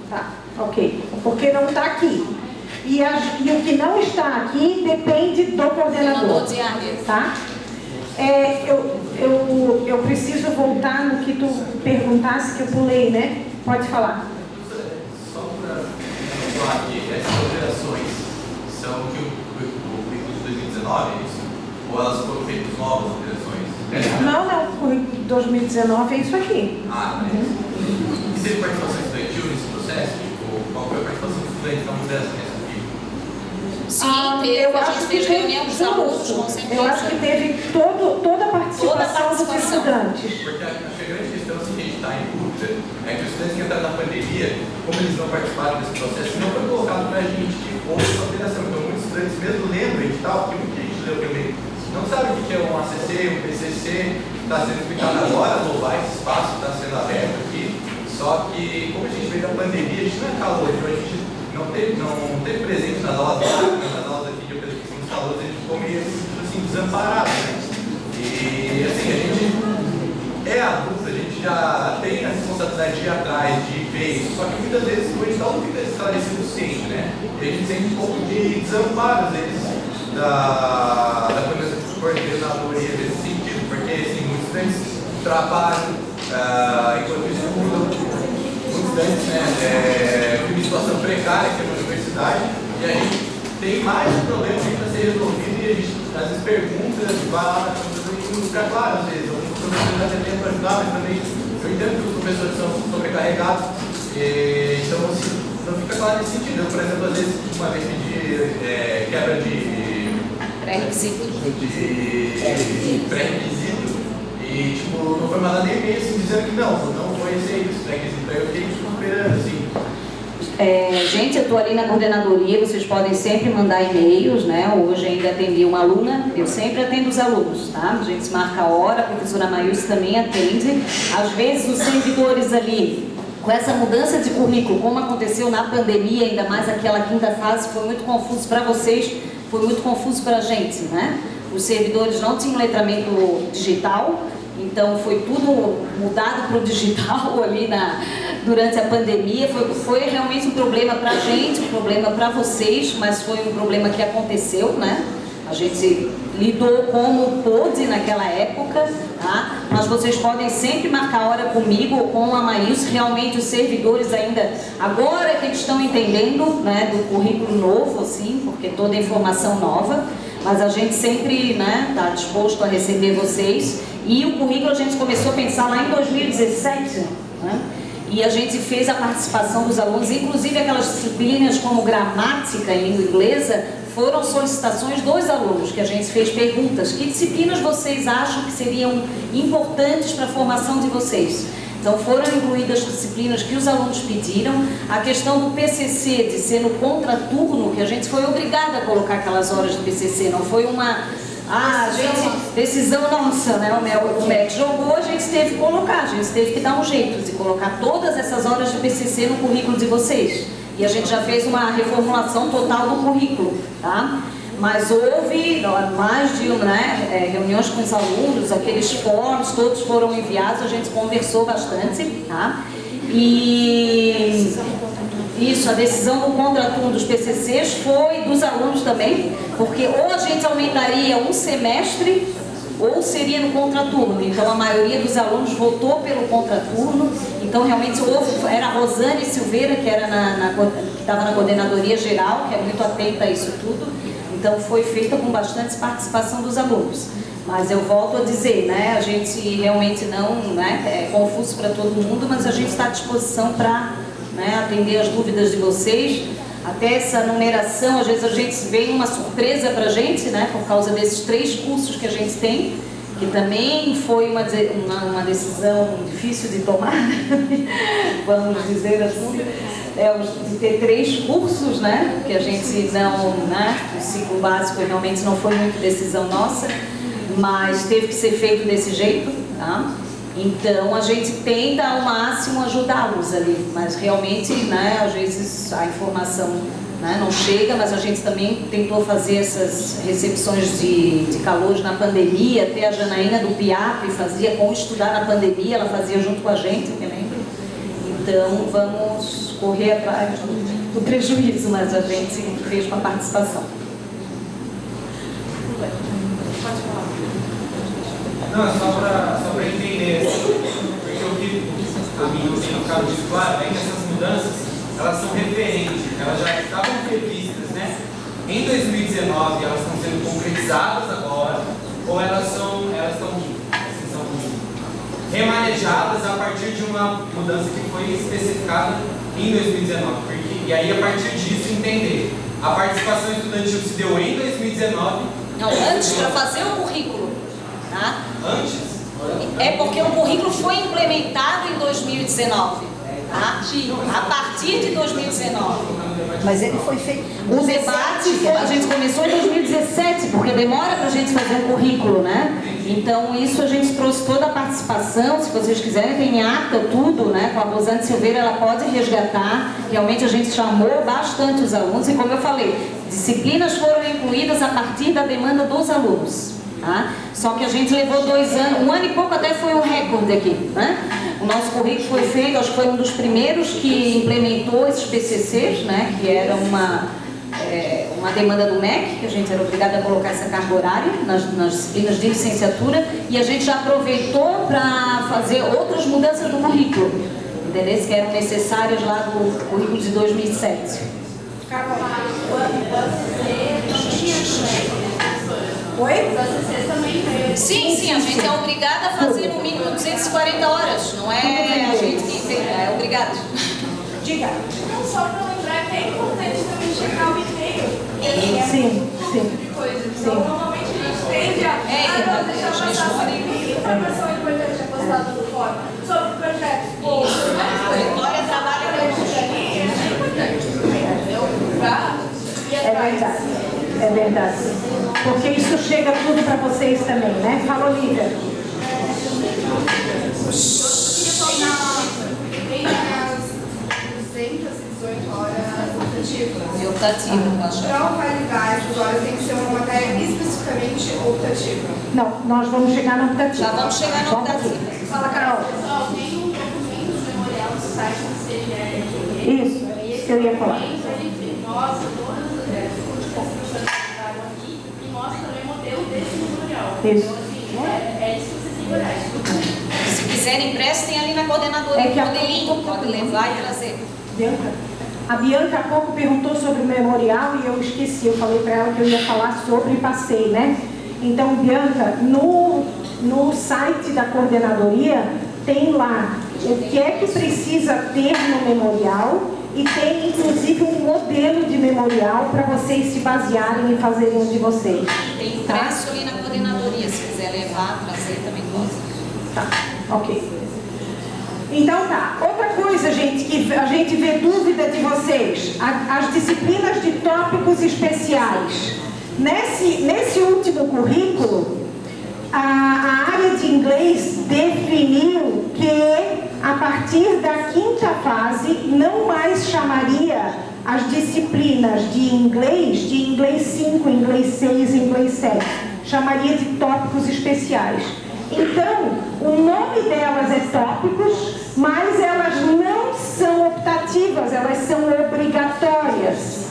Tá, ok. Porque não está aqui. E o que não está aqui depende do coordenador. Tá? Eu preciso voltar no que tu perguntasse, que eu pulei, né? Pode falar. Só para falar aqui, essas alterações são o currículo de 2019, é isso? Ou elas foram feitas novas alterações? Não, o currículo de 2019 é isso aqui. Ah, é isso. E teve participação estudantil nesse processo? Qual foi a participação do estudante na mudança nesse currículo? Sim, teve. Eu acho que teve Eu acho que teve toda a participação dos estudantes. Porque a grande questão que a gente está em dúvida é que os estudantes que entraram na pandemia, como eles não participaram desse processo, não foi colocado para a gente que houve essa alteração. Então, muitos estudantes, mesmo lendo o edital, que muita gente leu também, não sabe o que é um ACC, um PCC, está sendo explicado agora, louvar esse espaço está sendo aberto aqui. Só que, como a gente veio da pandemia, a gente não é calor, então a gente não teve presente nas aulas básicas, nas aulas aqui de apresentação dos calouros, a gente ficou meio assim, desamparado, né? E assim, a gente é adulto, a gente já tem a responsabilidade de ir atrás, de ver isso, só que muitas vezes o edital não fica esclarecido o suficiente, né? E a gente sente um pouco de desamparo, às vezes, da coordenadoria nesse sentido, porque assim, muitos estudantes trabalham, enquanto estudam, muitos estudantes, né, em situação precária aqui na universidade, e a gente tem mais um problema para ser resolvido e a gente às vezes pergunta, vai lá na computadora e não fica claro, às vezes, alguns professores até tentam ajudar, mas também eu entendo que os professores são sobrecarregados, então assim, não fica claro nesse sentido. Eu, por exemplo, às vezes, uma vez pedi quebra de pré-requisito e tipo, não foi mandado nem e-mail assim, dizendo que não foi esse pré-requisito, aí eu fiquei esperando assim. Gente, eu estou ali na coordenadoria, vocês podem sempre mandar e-mails, né? Hoje ainda atendi uma aluna, eu sempre atendo os alunos, tá? A gente marca a hora, a professora Maílce também atende. Às vezes os servidores ali, com essa mudança de currículo, como aconteceu na pandemia, ainda mais aquela quinta fase, foi muito confuso para vocês, foi muito confuso para a gente, né? Os servidores não tinham letramento digital, então foi tudo mudado para o digital ali durante a pandemia. Foi realmente um problema para a gente, um problema para vocês, mas foi um problema que aconteceu, né? A gente lidou como pôde naquela época, tá? Mas vocês podem sempre marcar hora comigo ou com a Maílce. Realmente os servidores ainda, agora que eles estão entendendo, né, do currículo novo, assim, porque toda a informação nova, mas a gente sempre, né, está disposto a receber vocês. E o currículo a gente começou a pensar lá em 2017, né? E a gente fez a participação dos alunos, inclusive aquelas disciplinas como gramática em língua inglesa, foram solicitações dos alunos, que a gente fez perguntas. Que disciplinas vocês acham que seriam importantes para a formação de vocês? Então foram incluídas disciplinas que os alunos pediram. A questão do PCC, de ser no contraturno, que a gente foi obrigada a colocar aquelas horas de PCC, não foi uma... decisão nossa, né? O MEC jogou, a gente teve que colocar, a gente teve que dar um jeito de colocar todas essas horas de PCC no currículo de vocês. E a gente já fez uma reformulação total do currículo, tá? Mas houve mais de reuniões com os alunos, aqueles fóruns, todos foram enviados, a gente conversou bastante, tá? E isso, a decisão do contraturno dos PCCs foi dos alunos também, porque ou a gente aumentaria um semestre, ou seria no contraturno. Então a maioria dos alunos votou pelo contraturno. Então realmente era a Rosane Silveira, que estava na coordenadoria geral, que é muito atenta a isso tudo. Então foi feita com bastante participação dos alunos. Mas eu volto a dizer, né, a gente realmente não, né, é confuso para todo mundo, mas a gente está à disposição para, né, atender as dúvidas de vocês. Até essa numeração, às vezes a gente vem uma surpresa para a gente, né, por causa desses 3 cursos que a gente tem, que também foi uma decisão difícil de tomar, vamos dizer assim, de ter 3 cursos, né, que a gente não, né, o ciclo básico realmente não foi muito decisão nossa, mas teve que ser feito desse jeito, tá? Então a gente tenta ao máximo ajudá-los ali, mas realmente, né, às vezes a informação, né, não chega, mas a gente também tentou fazer essas recepções de calouros na pandemia. Até a Janaína do PIAP fazia como estudar na pandemia, ela fazia junto com a gente, eu me lembro. Então vamos correr atrás do prejuízo, mas a gente fez com a participação. Pode falar. Não, é só para entender, porque o que a mim no caso disso, claro, é que essas mudanças, elas são referentes, elas já estavam previstas, né? Em 2019, elas estão sendo concretizadas agora, ou elas estão remanejadas a partir de uma mudança que foi especificada em 2019, e aí a partir disso entender, a participação estudantil se deu em 2019. Não, antes, para fazer o currículo. Tá? Antes? É porque o currículo foi implementado em 2019. Tá? A partir de 2019. Mas ele foi feito. O debate a gente começou em 2017, porque demora para a gente fazer um currículo, né? Então isso a gente trouxe toda a participação. Se vocês quiserem, tem ata, tudo, né? Com a Rosane Silveira, ela pode resgatar. Realmente a gente chamou bastante os alunos e, como eu falei, disciplinas foram incluídas a partir da demanda dos alunos. Tá? Só que a gente levou 2 anos, 1 ano e pouco até foi um recorde aqui, né? O nosso currículo foi feito, acho que foi um dos primeiros que implementou esses PCCs, né? Que era uma demanda do MEC, que a gente era obrigada a colocar essa carga horária nas disciplinas de licenciatura, e a gente já aproveitou para fazer outras mudanças no currículo, entendeu? Que eram necessárias lá do currículo de 2007. Oi? Sim, a gente é obrigada a fazer no mínimo 240 horas, não é a gente que tem, é obrigado. Diga. Não, só para lembrar que é importante também checar o e-mail. Sim. Então, normalmente a gente tende a deixar passar por e-mail. Informação importante é postada no fórum sobre o projeto. A Vitória trabalha com isso. É importante. É verdade. Porque isso chega tudo para vocês também, né? Fala, Olivia. Eu queria falar, tem as 218 horas optativas. E optativa, acho. Para validar essas horas tem que ser uma matéria especificamente optativa. Não, nós vamos chegar na optativa. Já vamos chegar na optativa. Fala, Carol. Pessoal, tem um documento memorial no site do CGR. Isso que eu ia falar. Ele mostra todas as coisas que as professores trabalham aqui e mostra também o modelo desse memorial. Isso. Então, assim, é isso que vocês têm que olhar. Se quiserem, emprestem ali na coordenadoria o modelinho, pode levar e trazer. A Bianca há pouco perguntou sobre o memorial e eu esqueci, eu falei para ela que eu ia falar sobre e passei, né? Então, Bianca, no site da coordenadoria tem lá o que é que precisa ter no memorial e tem inclusive um modelo de memorial para vocês se basearem e fazerem o de vocês. Tem impresso ali na coordenadoria, se quiser levar, trazer também pode. Tá, ok. Então tá, outra coisa, gente, que a gente vê dúvida de vocês, as disciplinas de tópicos especiais. Nesse último currículo, a área de inglês definiu que a partir da 5ª fase não mais chamaria as disciplinas de inglês 5, inglês 6, inglês 7, chamaria de tópicos especiais. Então, o nome delas é tópicos, mas elas não são optativas, elas são obrigatórias.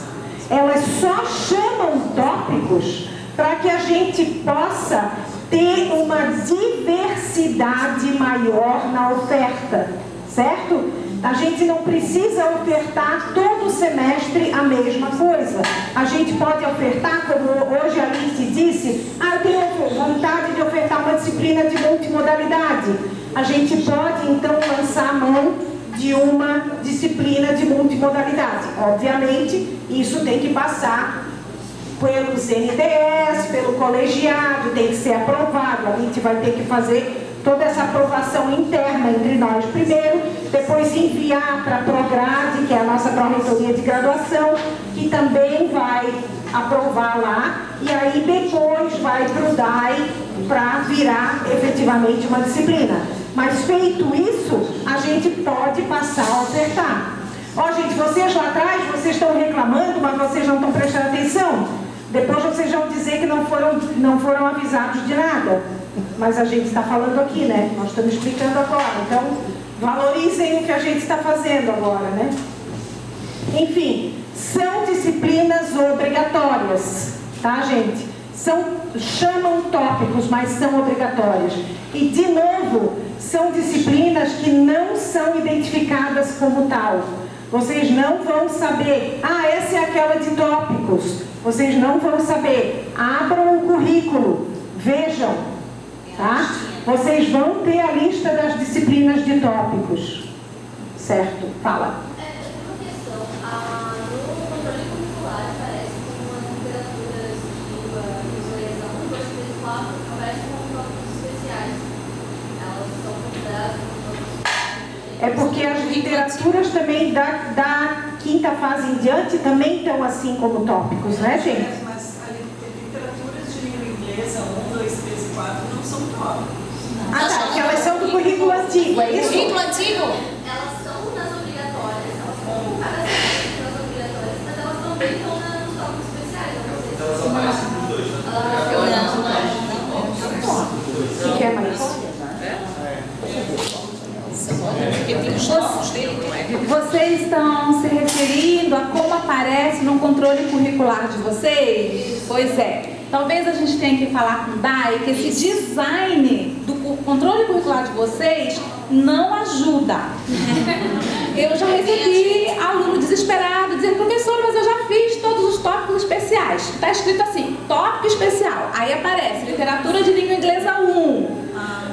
Elas só chamam tópicos para que a gente possa ter uma diversidade maior na oferta, certo? A gente não precisa ofertar todo semestre a mesma coisa. A gente pode ofertar, como hoje a Alice disse, eu tenho vontade de ofertar uma disciplina de multimodalidade. A gente pode, então, lançar a mão de uma disciplina de multimodalidade. Obviamente, isso tem que passar pelos NDEs, pelo colegiado, tem que ser aprovado. A gente vai ter que fazer toda essa aprovação interna entre nós primeiro, depois enviar para a Prograde, que é a nossa pró-reitoria de graduação, que também vai aprovar lá, e aí depois vai para o DAI para virar efetivamente uma disciplina. Mas feito isso, a gente pode passar a ofertar. Ó, gente, vocês lá atrás, vocês estão reclamando, mas vocês não estão prestando atenção. Depois vocês vão dizer que não foram avisados de nada. Mas a gente está falando aqui, né? Nós estamos explicando agora. Então, valorizem o que a gente está fazendo agora, né? Enfim, são disciplinas obrigatórias, tá, gente? Chamam tópicos, mas são obrigatórias. E, de novo, são disciplinas que não são identificadas como tal. Vocês não vão saber, essa é aquela de tópicos. Vocês não vão saber. Abram o currículo, vejam, tá? Vocês vão ter a lista das disciplinas de tópicos. Certo? Fala. Uma questão. No controle curricular aparece como uma literatura de visualização, depois que 4 aparece como tópicos especiais. Elas são consideradas como tópicos especiais. É porque as literaturas também da quinta fase em diante também estão assim como tópicos, né, gente? Mas as literaturas de língua inglesa 1, 2, 3 e 4 não são tópicos. Que elas são do currículo antigo, é isso? Currículo antigo? Elas são nas obrigatórias, elas são colocadas nas obrigatórias, mas elas também estão nos tópicos especiais. Então elas aparecem nos dois, né? O que é mais? Porque tem os tópicos dele, não é? Vocês estão se referindo a como aparece no controle curricular de vocês? Pois é. Talvez a gente tenha que falar com o DAI que esse design do controle curricular de vocês não ajuda. Eu já recebi aluno desesperado dizendo, professora, mas eu já fiz todos os tópicos especiais. Está escrito assim, tópico especial. Aí aparece literatura de língua inglesa 1.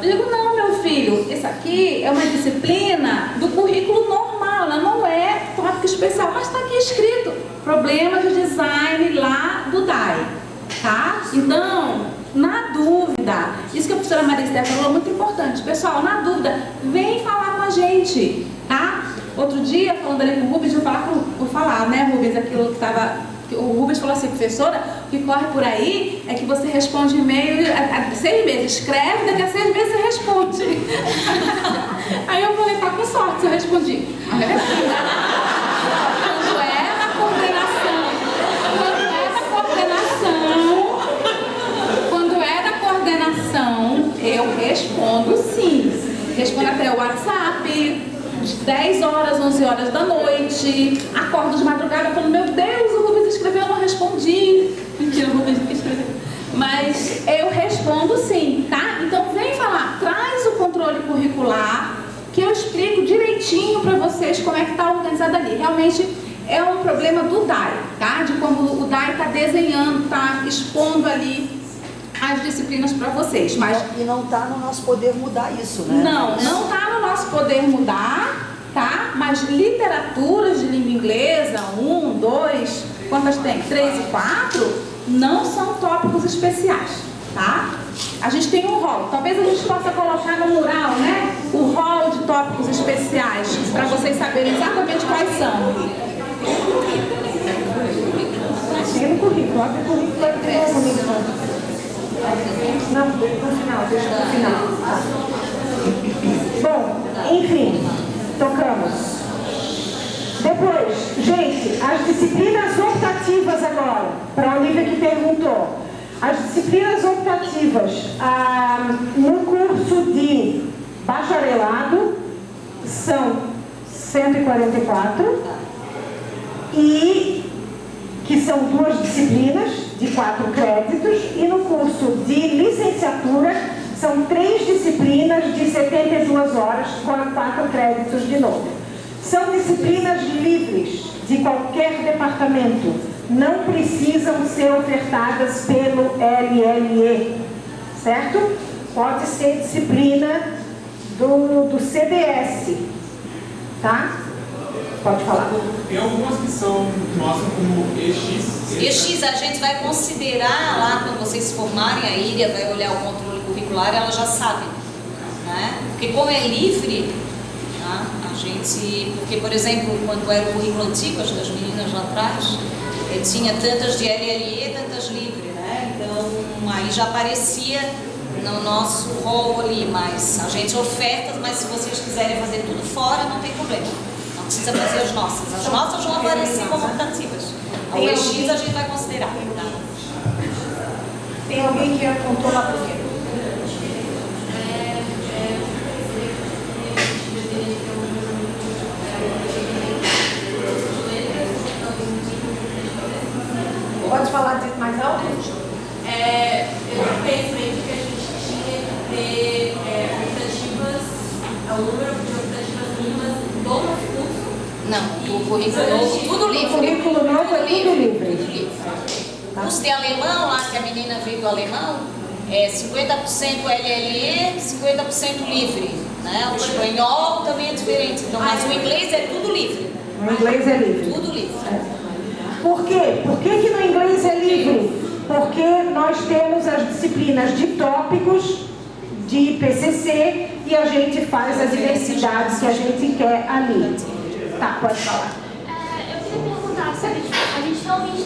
Eu digo, não, meu filho, isso aqui é uma disciplina do currículo normal, ela não é tópico especial, mas está aqui escrito, problema de design lá do DAI, tá? Então, na dúvida, isso que a professora Maria Esther falou é muito importante, pessoal, na dúvida, vem falar com a gente, tá? Outro dia, falando ali com o Rubens, vou falar, né, Rubens, aquilo que estava... O Rubens falou assim, professora, o que corre por aí é que você responde e-mail há 6 meses. Escreve, daqui a 6 meses você responde. Aí eu falei, tá com sorte se eu respondi. Quando é na coordenação, eu respondo sim. Respondo até o WhatsApp. 10 horas, 11 horas da noite, acordo de madrugada falando, meu Deus, o Rubens escreveu, eu não respondi. Mentira, o Rubens escreveu. Mas eu respondo sim, tá? Então vem falar, traz o controle curricular, que eu explico direitinho para vocês como é que está organizado ali. Realmente é um problema do DAI, tá? De como o DAI está desenhando, está expondo ali as disciplinas para vocês, mas... E não está no nosso poder mudar isso, né? Não está no nosso poder mudar, tá? Mas literaturas de língua inglesa, 1, 2, quantas tem? 3 e 4, não são tópicos especiais, tá? A gente tem um rol, talvez a gente possa colocar no mural, né? O rol de tópicos especiais, para vocês saberem exatamente quais são. Chega no currículo, abre o currículo e tem uma comunicação. Não, no final, deixa no final. Tá. Bom, enfim, tocamos. Depois, gente, as disciplinas optativas agora, para a Olivia que perguntou. As disciplinas optativas no curso de bacharelado são 144 e que são 2 disciplinas. de 4 créditos, e no curso de licenciatura são 3 disciplinas de 72 horas com 4 créditos de novo. São disciplinas livres de qualquer departamento, não precisam ser ofertadas pelo LLE, certo? Pode ser disciplina do CDS, tá? Pode falar. Tem algumas que mostram como EX. EX a gente vai considerar lá quando vocês se formarem, a Iria vai olhar o controle curricular, ela já sabe, né? Porque como é livre, tá? Porque, por exemplo, quando era o currículo antigo, as das meninas lá atrás, tinha tantas de LLE, tantas livre, né? Então, aí já aparecia no nosso rol ali, mas a gente oferta, mas se vocês quiserem fazer tudo fora, não tem problema. Não precisa fazer as nossas. As nossas vão aparecer como optativas. A EX a gente vai considerar, tá? Tem alguém que apontou lá primeiro? Pode falar mais alto? Eu pensei que a gente tinha que ter optativas, o número de optativas mínimas do nosso curso. Não, o currículo novo, tudo livre. O currículo novo é tudo livre. Tudo livre. O curso de alemão, lá que a menina veio do alemão, é 50% LLE, 50% livre. Né? O espanhol também é diferente, então, mas o inglês é tudo livre. O inglês é livre. Tudo livre. Por quê? Por que no inglês é livre? Porque nós temos as disciplinas de tópicos, de PCC, e a gente faz as diversidades que a gente quer ali. Tá, pode falar. Eu queria perguntar, sabe, a gente realmente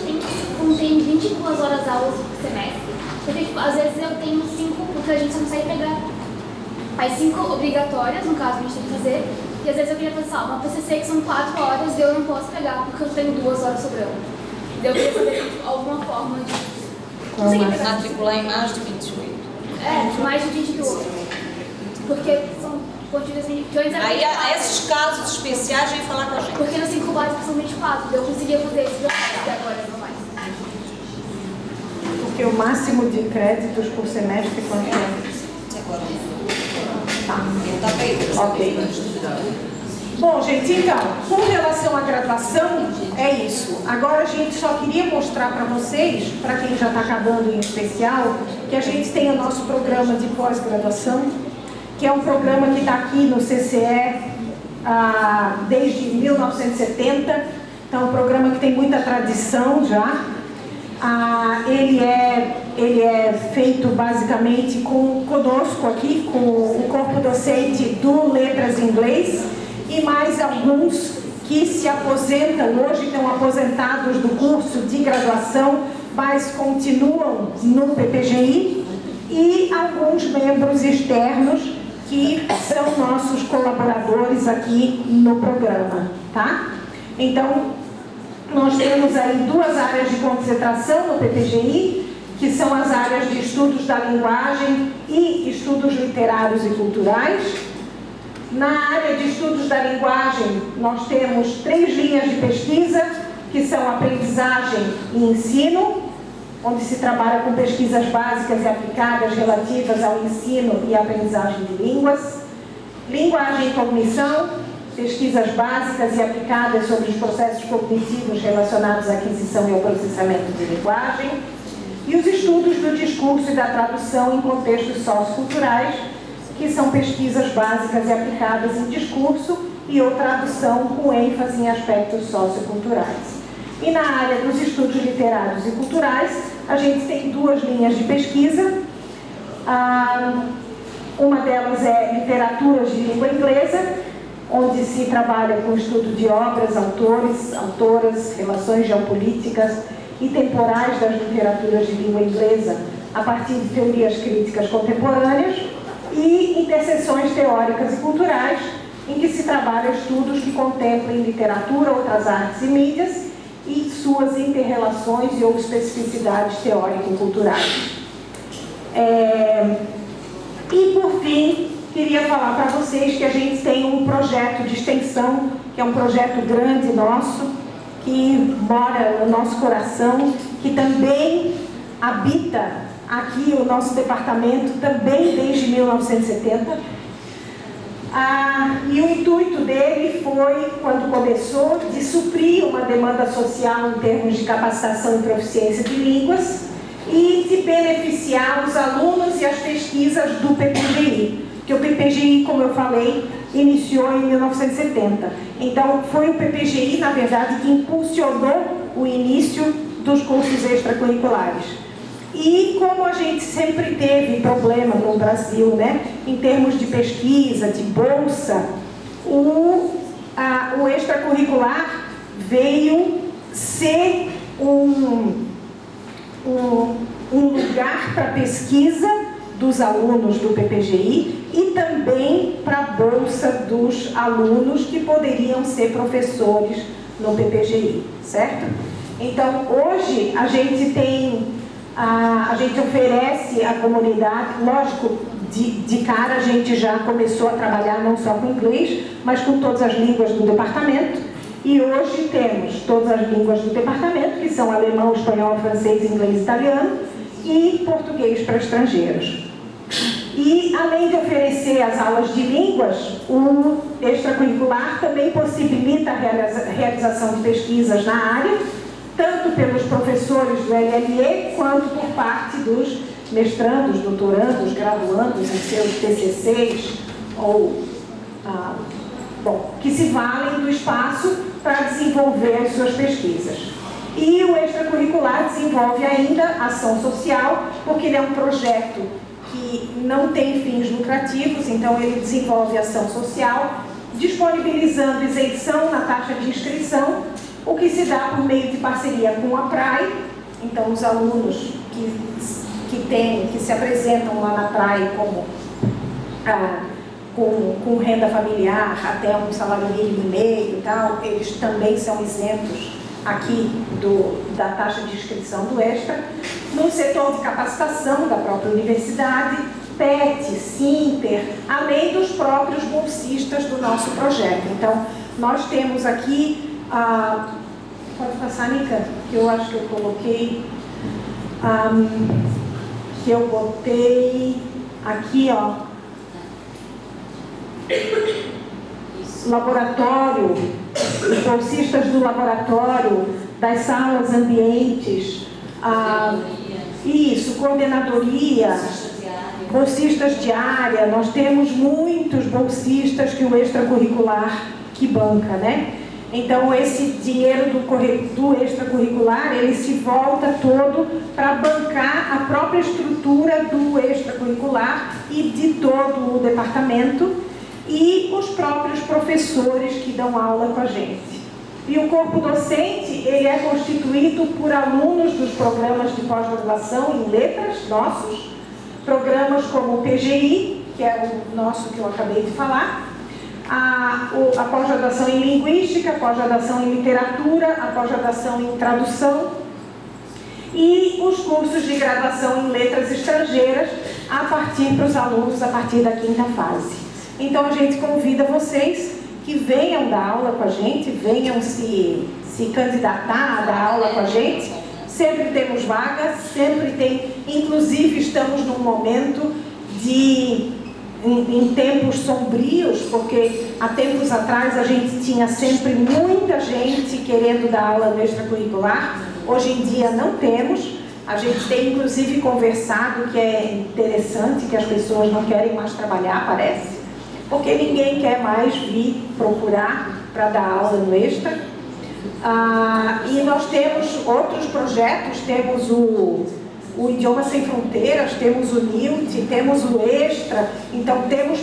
tem 22 horas aulas por semestre, porque às vezes eu tenho 5, porque a gente não consegue pegar, faz 5 obrigatórias, no caso, a gente tem que fazer, e às vezes eu queria fazer uma PCC que são 4 horas e eu não posso pegar, porque eu tenho 2 horas sobrando. Eu queria saber alguma forma de matricular em mais de 28. Mais de 22. Porque são quantias que antes era. Aí, esses casos especiais, vem falar com a gente. Porque no 5 básicos são 24, eu conseguia fazer isso e agora não mais. Porque o máximo de créditos por semestre, quanto é? Agora. Tá. Ok. Bom, gente, então, com relação à graduação, é isso. Agora a gente só queria mostrar para vocês, para quem já está acabando em especial, que a gente tem o nosso programa de pós-graduação, que é um programa que está aqui no CCE desde 1970. Então, é um programa que tem muita tradição já. Ele é feito basicamente conosco aqui, com o corpo docente do Letras em Inglês, e mais alguns que se aposentam, hoje estão aposentados do curso de graduação, mas continuam no PPGI, e alguns membros externos que são nossos colaboradores aqui no programa, tá? Então, nós temos aí 2 áreas de concentração no PPGI, que são as áreas de estudos da linguagem e estudos literários e culturais. Na área de estudos da linguagem, nós temos 3 linhas de pesquisa, que são aprendizagem e ensino, onde se trabalha com pesquisas básicas e aplicadas relativas ao ensino e aprendizagem de línguas. Linguagem e cognição, pesquisas básicas e aplicadas sobre os processos cognitivos relacionados à aquisição e ao processamento de linguagem. E os estudos do discurso e da tradução em contextos socioculturais, que são pesquisas básicas e aplicadas em discurso e ou tradução com ênfase em aspectos socioculturais. E na área dos estudos literários e culturais, a gente tem 2 linhas de pesquisa. Uma delas é literaturas de língua inglesa, onde se trabalha com o estudo de obras, autores, autoras, relações geopolíticas e temporais das literaturas de língua inglesa, a partir de teorias críticas contemporâneas, e interseções teóricas e culturais, em que se trabalha estudos que contemplem literatura, outras artes e mídias, e suas interrelações e ou especificidades teórico-culturais. E, por fim, queria falar para vocês que a gente tem um projeto de extensão, que é um projeto grande nosso, que mora no nosso coração, que também habita aqui o nosso departamento, também desde 1970. E o intuito dele foi, quando começou, de suprir uma demanda social em termos de capacitação e proficiência de línguas e de beneficiar os alunos e as pesquisas do PPGI, que o PPGI, como eu falei, iniciou em 1970. Então, foi o PPGI, na verdade, que impulsionou o início dos cursos extracurriculares. E como a gente sempre teve problema no Brasil, né, em termos de pesquisa, de bolsa, o extracurricular veio ser um lugar para pesquisa dos alunos do PPGI e também para a bolsa dos alunos que poderiam ser professores no PPGI, certo? Então, hoje a gente oferece à comunidade, lógico, de cara a gente já começou a trabalhar não só com inglês, mas com todas as línguas do departamento. E hoje temos todas as línguas do departamento, que são alemão, espanhol, francês, inglês, italiano e português para estrangeiros. E, além de oferecer as aulas de línguas, o extracurricular também possibilita a realização de pesquisas na área, tanto pelos professores do LLE, quanto por parte dos mestrandos, doutorandos, graduandos em seus TCCs, ou, que se valem do espaço para desenvolver as suas pesquisas. E o extracurricular desenvolve ainda ação social, porque ele é um projeto que não tem fins lucrativos, então ele desenvolve ação social, disponibilizando isenção na taxa de inscrição, o que se dá por meio de parceria com a PRAE. Então, os alunos que se apresentam lá na PRAE com renda familiar, até um salário mínimo e meio e tal, eles também são isentos aqui da taxa de inscrição do Extra. No setor de capacitação da própria universidade, PET, SINTER, além dos próprios bolsistas do nosso projeto. Então, nós temos aqui, pode passar, Nica, que eu acho que eu coloquei, que eu botei aqui, ó, laboratório, os bolsistas do laboratório, das salas ambientes, coordenadoria, bolsistas de área. Nós temos muitos bolsistas que o extracurricular que banca, né? Então, esse dinheiro do extracurricular, ele se volta todo para bancar a própria estrutura do extracurricular e de todo o departamento e os próprios professores que dão aula com a gente. E o corpo docente, ele é constituído por alunos dos programas de pós-graduação em letras, nossos, programas como o PGI, que é o nosso que eu acabei de falar, a pós-graduação em linguística, a pós-graduação em literatura, a pós-graduação em tradução e os cursos de graduação em letras estrangeiras para os alunos a partir da 5ª fase. Então, a gente convida vocês que venham dar aula com a gente, venham se candidatar a dar aula com a gente. Sempre temos vagas, sempre tem, inclusive estamos num momento em tempos sombrios, porque há tempos atrás a gente tinha sempre muita gente querendo dar aula no extracurricular. Hoje em dia não temos. A gente tem inclusive conversado que é interessante, que as pessoas não querem mais trabalhar, parece, porque ninguém quer mais vir procurar para dar aula no Extra. E nós temos outros projetos, temos o Idioma Sem Fronteiras, temos o NILT, temos o Extra. Então temos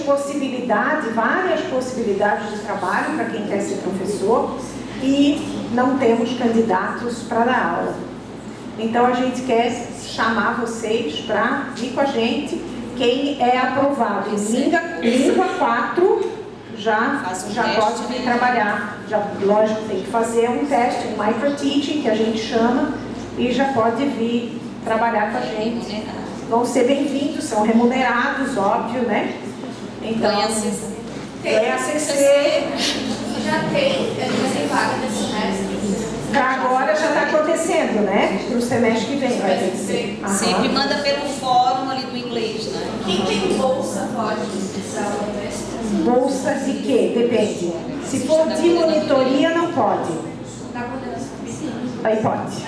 várias possibilidades de trabalho para quem quer ser professor e não temos candidatos para dar aula. Então a gente quer chamar vocês para vir com a gente. Quem é aprovado em língua 4 já pode vir trabalhar. Lógico, tem que fazer um teste, um micro-teaching, que a gente chama, e já pode vir trabalhar com a gente. Vão ser bem-vindos, são remunerados, óbvio, né? Então, ACC. Já tem vaga nesse semestre? Para agora já está acontecendo, né? Para o semestre que vem vai ter que ser. Sempre manda pelo fórum ali do inglês, né? Quem tem bolsa pode usar o extra? Bolsa de quê? Depende. Se for de monitoria, não pode. Da coordenação. Aí pode.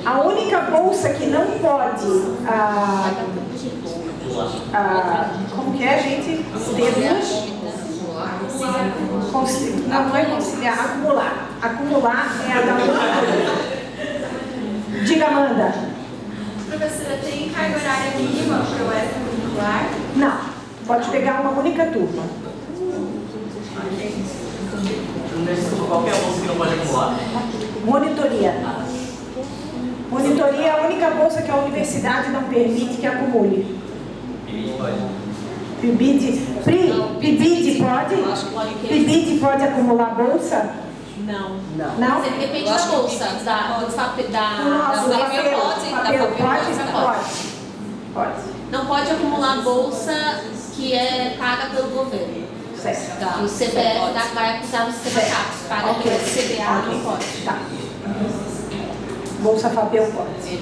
A única bolsa que não pode, como que é, gente? Termos. Não é conciliar, acumular. Acumular é a da monitoria. Diga, Amanda. Professora, tem carga horária mínima para o extracurricular? Não. Pode pegar uma única turma. Qual que é a bolsa que não pode acumular? Monitoria. Monitoria é a única bolsa que a universidade não permite que acumule. PIBID pode? PIBID pode acumular bolsa? Não. Não? Depende da bolsa, Pode. Não pode acumular bolsa que é paga pelo governo. Certo. Tá. O CBF vai acusar o CBCAPS, paga pelo CBA, não pode. Tá. Bolsa Fabel pode.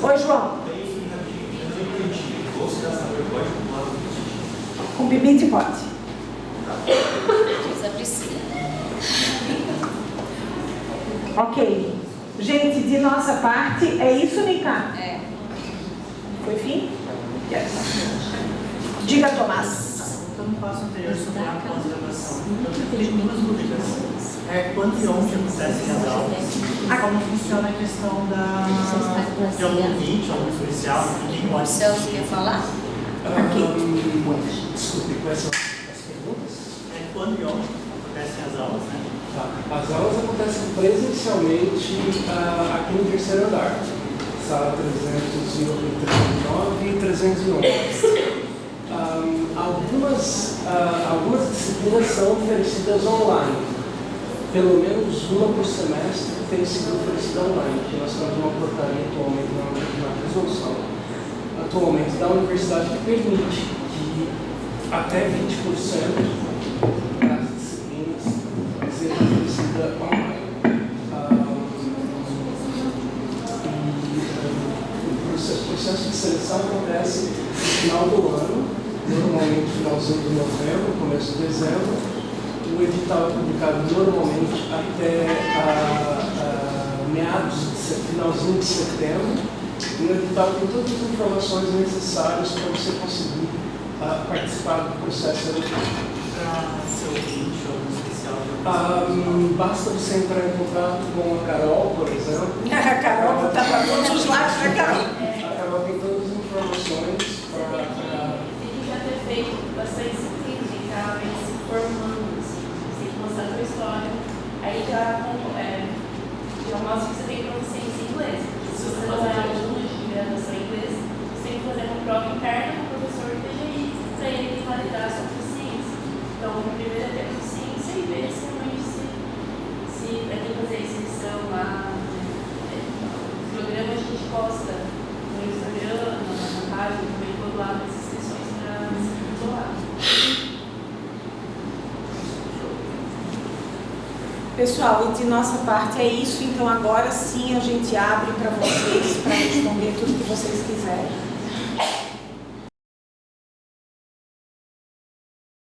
Oi, João. Com PIBID pode. Diz a Priscila. Ok. Gente, de nossa parte, é isso, Nica? É. Foi fim? Yes. Diga, Tomás. No passo anterior sobre a pós-graduação, eu tenho duas dúvidas. Quando e onde acontecem as aulas? Como funciona a questão de algum vídeo, algum especial? O Celso quer falar? Desculpe, quais são as perguntas? Quando e onde acontecem as aulas, né? Tá. As aulas acontecem presencialmente aqui no terceiro andar, sala 309 e 311. Algumas disciplinas são oferecidas online. Pelo menos uma por semestre tem sido oferecida online, que nós temos uma portaria atualmente na resolução atualmente da universidade que permite que até 20% das disciplinas sejam oferecidas online. O processo de seleção acontece no final do ano, normalmente finalzinho de novembro, começo de dezembro. O edital é publicado normalmente até finalzinho de setembro. E o edital tem todas as informações necessárias para você conseguir participar do processo eleitoral. Para ser ouvinte ou algum especial? Basta você entrar em contato com a Carol, por exemplo. A Carol está para todos os lados, né, Carol? A Carol tem todas as informações para... Tem que já ter feito bastante ciência, tá? Se formando, você tem que mostrar a sua história. Aí já mostra que você tem proficiência em inglês. Se você fazer aluno de graduação em inglês, você tem que fazer uma prova interna com o professor do PGI para ele validar a sua proficiência. Então, o primeiro é ter proficiência e ver se realmente se para quem fazer a inscrição lá, os programas a gente posta no Instagram, na página, também todo lado as inscrições para se isolar. Pessoal, e de nossa parte é isso, então agora sim a gente abre para vocês, para responder tudo que vocês quiserem.